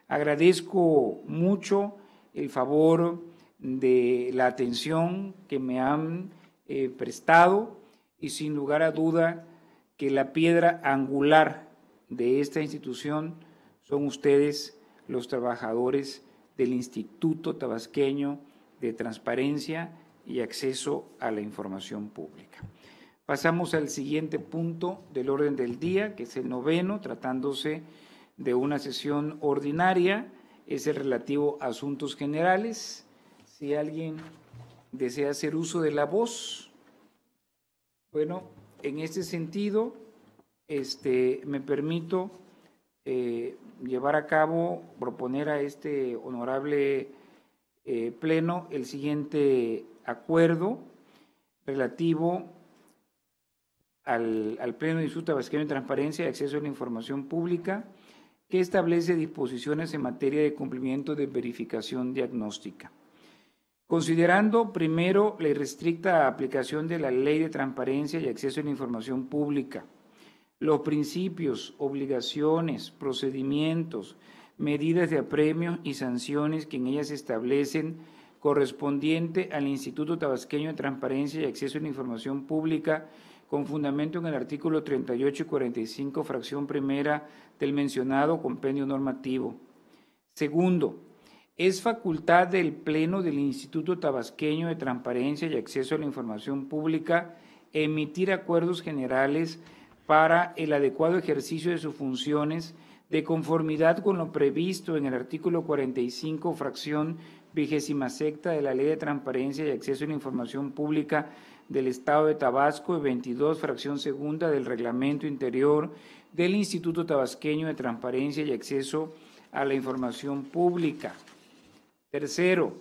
Agradezco mucho el favor de la atención que me han prestado y sin lugar a duda que la piedra angular de esta institución son ustedes, los trabajadores del Instituto Tabasqueño de Transparencia y Acceso a la Información Pública. Pasamos al siguiente punto del orden del día, que es el 9º, tratándose de una sesión ordinaria, es el relativo a asuntos generales. Si alguien desea hacer uso de la voz, bueno, en este sentido, me permito llevar a cabo, proponer a este honorable Pleno el siguiente acuerdo relativo al Pleno del Instituto Tabasqueño de Transparencia y Acceso a la Información Pública, que establece disposiciones en materia de cumplimiento de verificación diagnóstica. Considerando, primero, la irrestricta aplicación de la Ley de Transparencia y Acceso a la Información Pública, los principios, obligaciones, procedimientos, medidas de apremio y sanciones que en ellas se establecen correspondiente al Instituto Tabasqueño de Transparencia y Acceso a la Información Pública, con fundamento en el artículo 38 y 45, fracción primera del mencionado compendio normativo. Segundo, es facultad del Pleno del Instituto Tabasqueño de Transparencia y Acceso a la Información Pública emitir acuerdos generales para el adecuado ejercicio de sus funciones de conformidad con lo previsto en el artículo 45, fracción 26ª de la Ley de Transparencia y Acceso a la Información Pública del Estado de Tabasco y 22, fracción segunda del Reglamento Interior del Instituto Tabasqueño de Transparencia y Acceso a la Información Pública. Tercero,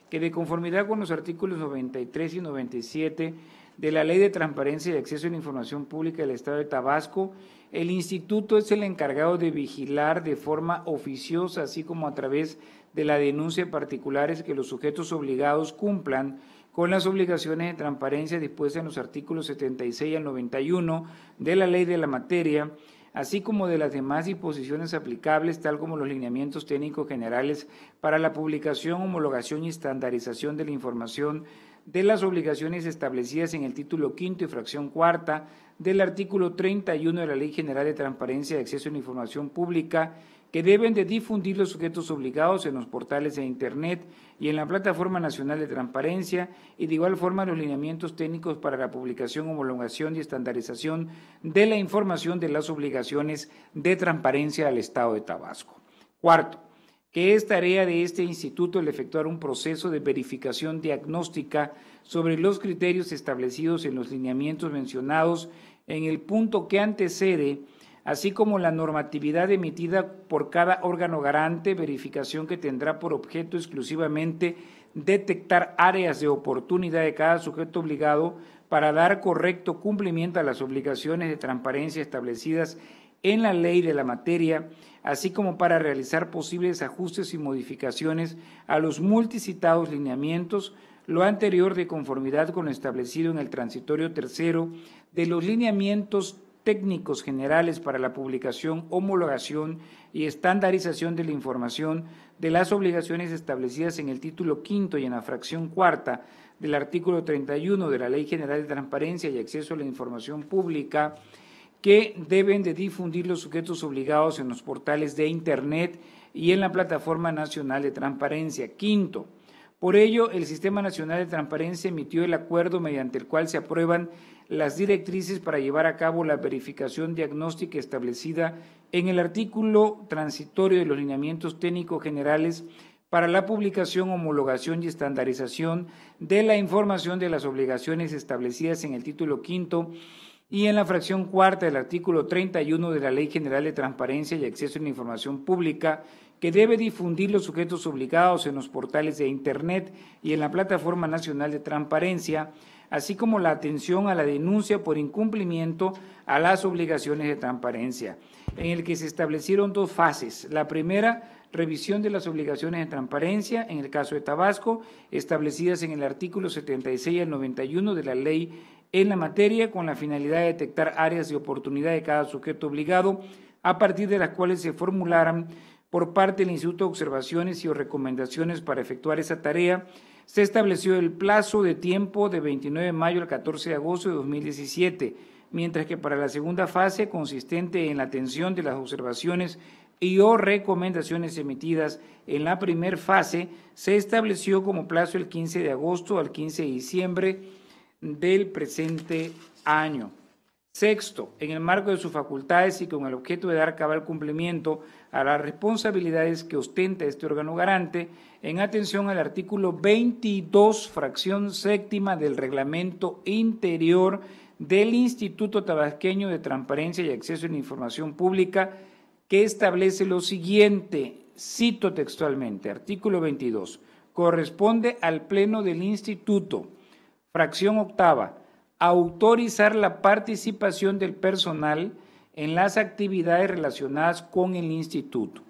que de conformidad con los artículos 93 y 97 de la Ley de Transparencia y Acceso a la Información Pública del Estado de Tabasco, el Instituto es el encargado de vigilar de forma oficiosa, así como a través de la denuncia de particulares, que los sujetos obligados cumplan con las obligaciones de transparencia dispuestas en los artículos 76 al 91 de la ley de la materia, así como de las demás disposiciones aplicables, tal como los lineamientos técnicos generales para la publicación, homologación y estandarización de la información, de las obligaciones establecidas en el título quinto y fracción cuarta del artículo 31 de la Ley General de Transparencia y Acceso a la Información Pública, que deben de difundir los sujetos obligados en los portales de Internet y en la Plataforma Nacional de Transparencia, y de igual forma los lineamientos técnicos para la publicación, homologación y estandarización de la información de las obligaciones de transparencia al Estado de Tabasco. Cuarto, que es tarea de este instituto el efectuar un proceso de verificación diagnóstica sobre los criterios establecidos en los lineamientos mencionados en el punto que antecede, así como la normatividad emitida por cada órgano garante, verificación que tendrá por objeto exclusivamente detectar áreas de oportunidad de cada sujeto obligado para dar correcto cumplimiento a las obligaciones de transparencia establecidas en la ley de la materia, así como para realizar posibles ajustes y modificaciones a los multicitados lineamientos, lo anterior de conformidad con lo establecido en el transitorio tercero de los lineamientos técnicos generales para la publicación, homologación y estandarización de la información de las obligaciones establecidas en el título quinto y en la fracción cuarta del artículo 31 de la Ley General de Transparencia y Acceso a la Información Pública, que deben de difundir los sujetos obligados en los portales de Internet y en la Plataforma Nacional de Transparencia. Quinto, por ello, el Sistema Nacional de Transparencia emitió el acuerdo mediante el cual se aprueban las directrices para llevar a cabo la verificación diagnóstica establecida en el artículo transitorio de los lineamientos técnicos generales para la publicación, homologación y estandarización de la información de las obligaciones establecidas en el título quinto y en la fracción cuarta del artículo 31 de la Ley General de Transparencia y Acceso a la Información Pública, que debe difundir los sujetos obligados en los portales de Internet y en la Plataforma Nacional de Transparencia, así como la atención a la denuncia por incumplimiento a las obligaciones de transparencia, en el que se establecieron dos fases. La primera, revisión de las obligaciones de transparencia, en el caso de Tabasco, establecidas en el artículo 76 al 91 de la ley en la materia, con la finalidad de detectar áreas de oportunidad de cada sujeto obligado, a partir de las cuales se formularan por parte del Instituto observaciones y o recomendaciones para efectuar esa tarea. Se estableció el plazo de tiempo de 29 de mayo al 14 de agosto de 2017, mientras que para la segunda fase, consistente en la atención de las observaciones y o recomendaciones emitidas en la primera fase, se estableció como plazo el 15 de agosto al 15 de diciembre del presente año. Sexto, en el marco de sus facultades y con el objeto de dar cabal cumplimiento a las responsabilidades que ostenta este órgano garante, en atención al artículo 22, fracción séptima del Reglamento Interior del Instituto Tabasqueño de Transparencia y Acceso a la Información Pública, que establece lo siguiente, cito textualmente, artículo 22, corresponde al Pleno del Instituto, fracción octava, autorizar la participación del personal en las actividades relacionadas con el instituto.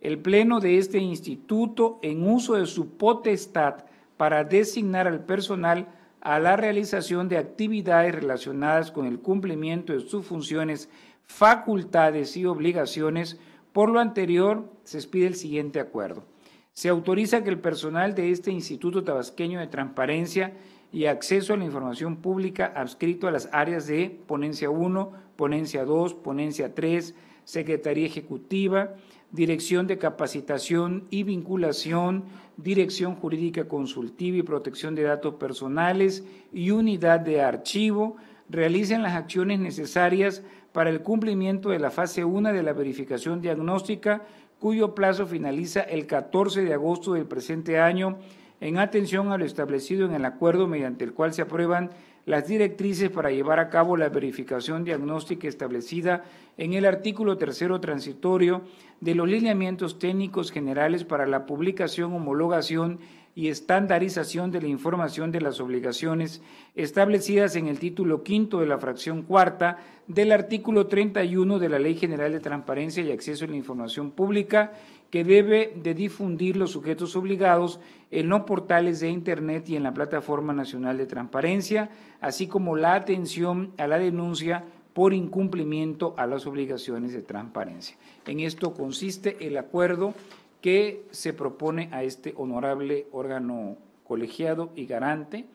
El Pleno de este instituto, en uso de su potestad para designar al personal a la realización de actividades relacionadas con el cumplimiento de sus funciones, facultades y obligaciones, por lo anterior se expide el siguiente acuerdo. Se autoriza que el personal de este Instituto Tabasqueño de Transparencia y Acceso a la Información Pública adscrito a las áreas de Ponencia 1, Ponencia 2, Ponencia 3, Secretaría Ejecutiva, Dirección de Capacitación y Vinculación, Dirección Jurídica Consultiva y Protección de Datos Personales y Unidad de Archivo, realicen las acciones necesarias para el cumplimiento de la fase 1 de la verificación diagnóstica, cuyo plazo finaliza el 14 de agosto del presente año, en atención a lo establecido en el acuerdo mediante el cual se aprueban las directrices para llevar a cabo la verificación diagnóstica establecida en el artículo tercero transitorio de los lineamientos técnicos generales para la publicación, homologación y estandarización de la información de las obligaciones establecidas en el título quinto de la fracción cuarta del artículo 31 de la Ley General de Transparencia y Acceso a la Información Pública, que debe de difundir los sujetos obligados en los portales de Internet y en la Plataforma Nacional de Transparencia, así como la atención a la denuncia por incumplimiento a las obligaciones de transparencia. En esto consiste el acuerdo que se propone a este honorable órgano colegiado y garante.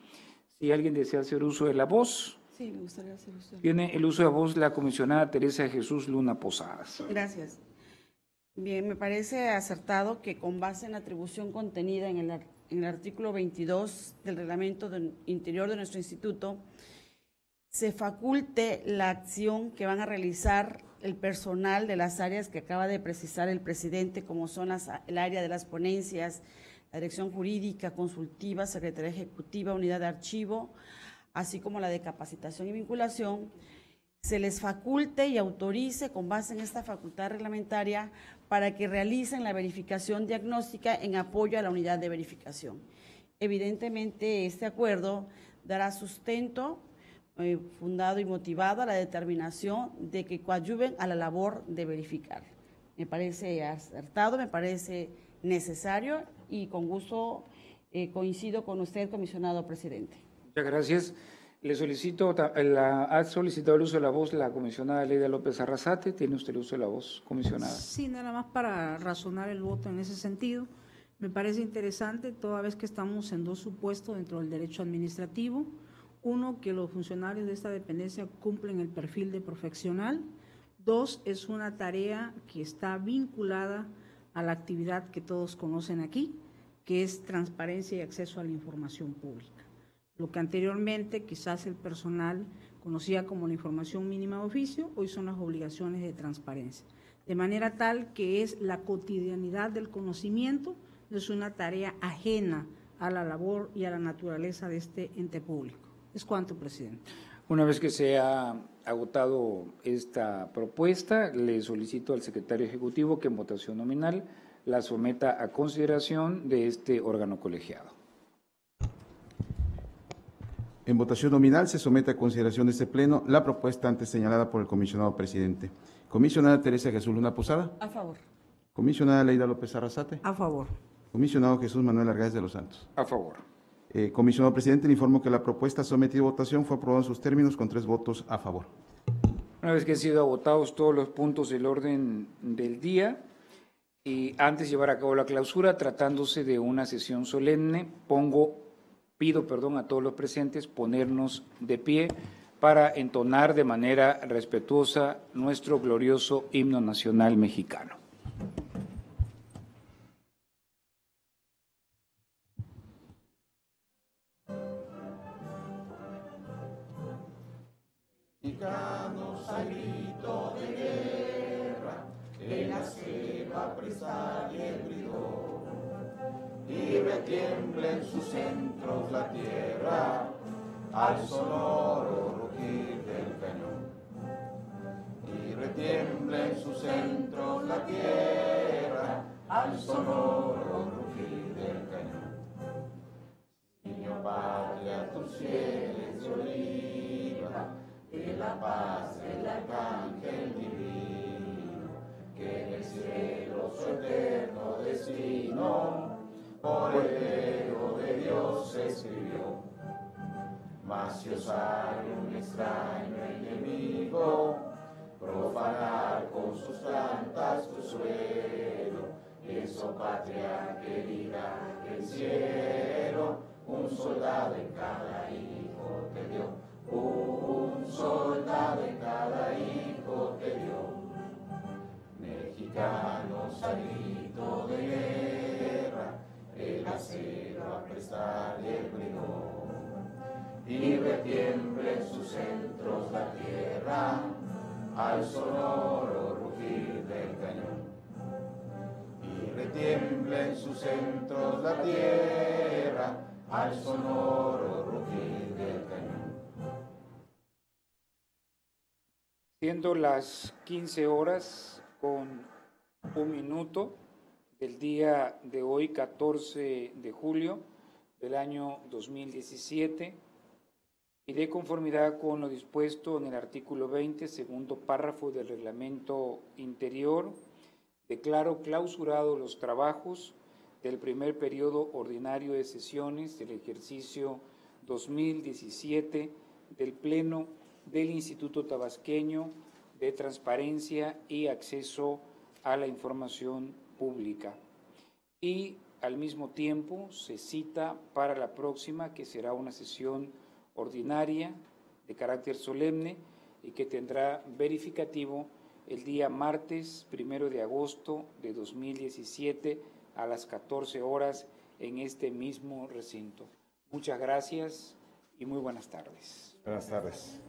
Si alguien desea hacer uso de la voz. Sí, me gustaría hacer uso. Tiene el uso de voz la comisionada Teresa de Jesús Luna Posadas. Gracias. Bien, me parece acertado que con base en la atribución contenida en el artículo 22 del reglamento interior de nuestro instituto, se faculte la acción que van a realizar el personal de las áreas que acaba de precisar el presidente, como son el área de las ponencias, la dirección jurídica, consultiva, secretaría ejecutiva, unidad de archivo, así como la de capacitación y vinculación, se les faculte y autorice con base en esta facultad reglamentaria para que realicen la verificación diagnóstica en apoyo a la unidad de verificación. Evidentemente, este acuerdo dará sustento fundado y motivado a la determinación de que coadyuven a la labor de verificar. Me parece acertado, me parece necesario y con gusto coincido con usted, comisionado presidente. Muchas gracias. Le solicito, ha solicitado el uso de la voz la comisionada Leida López Arrasate. ¿Tiene usted el uso de la voz, comisionada? Sí, nada más para razonar el voto en ese sentido. Me parece interesante, toda vez que estamos en dos supuestos dentro del derecho administrativo. Uno, que los funcionarios de esta dependencia cumplen el perfil de profesional. Dos, es una tarea que está vinculada a la actividad que todos conocen aquí, que es transparencia y acceso a la información pública. Lo que anteriormente quizás el personal conocía como la información mínima de oficio, hoy son las obligaciones de transparencia. De manera tal que es la cotidianidad del conocimiento, no es una tarea ajena a la labor y a la naturaleza de este ente público. Es cuanto, presidente. Una vez que se ha agotado esta propuesta, le solicito al secretario ejecutivo que en votación nominal la someta a consideración de este órgano colegiado. En votación nominal se somete a consideración de este Pleno la propuesta antes señalada por el comisionado presidente. Comisionada Teresa Jesús Luna Posada. A favor. Comisionada Leida López Arrasate. A favor. Comisionado Jesús Manuel Argáez de los Santos. A favor. Comisionado presidente, le informo que la propuesta sometida a votación fue aprobada en sus términos con 3 votos a favor. Una vez que han sido agotados todos los puntos del orden del día, y antes de llevar a cabo la clausura, tratándose de una sesión solemne, pido a todos los presentes ponernos de pie para entonar de manera respetuosa nuestro glorioso himno nacional mexicano. Mexicanos al grito de guerra, en la selva prestar y el bridón, y retiembla en sus centros la tierra, al sonoro rugir del cañón. Y retiembla en sus centros la tierra, al sonoro rugir del cañón. Niño patria, tus cielos de oliva, de la paz del arcángel divino, que en el cielo su eterno destino por el dedo de Dios escribió. Mas si osare un extraño enemigo profanar con sus plantas tu suelo, eso patria querida que el cielo un soldado en cada hijo te dio. Un soldado en cada hijo te dio. Mexicanos al grito de guerra, el acero a prestar y el bridón, y retiembla en sus centros la tierra, al sonoro rugir del cañón. Y retiembla en sus centros la tierra, al sonoro rugir del cañón. Siendo las 15 horas con 1 minuto del día de hoy, 14 de julio del año 2017, y de conformidad con lo dispuesto en el artículo 20, segundo párrafo del reglamento interior, declaro clausurados los trabajos del primer periodo ordinario de sesiones del ejercicio 2017 del Pleno del Instituto Tabasqueño de Transparencia y Acceso a la Información Pública. Y al mismo tiempo se cita para la próxima, que será una sesión ordinaria de carácter solemne y que tendrá verificativo el día martes 1 de agosto de 2017 a las 14 horas en este mismo recinto. Muchas gracias y muy buenas tardes. Buenas tardes.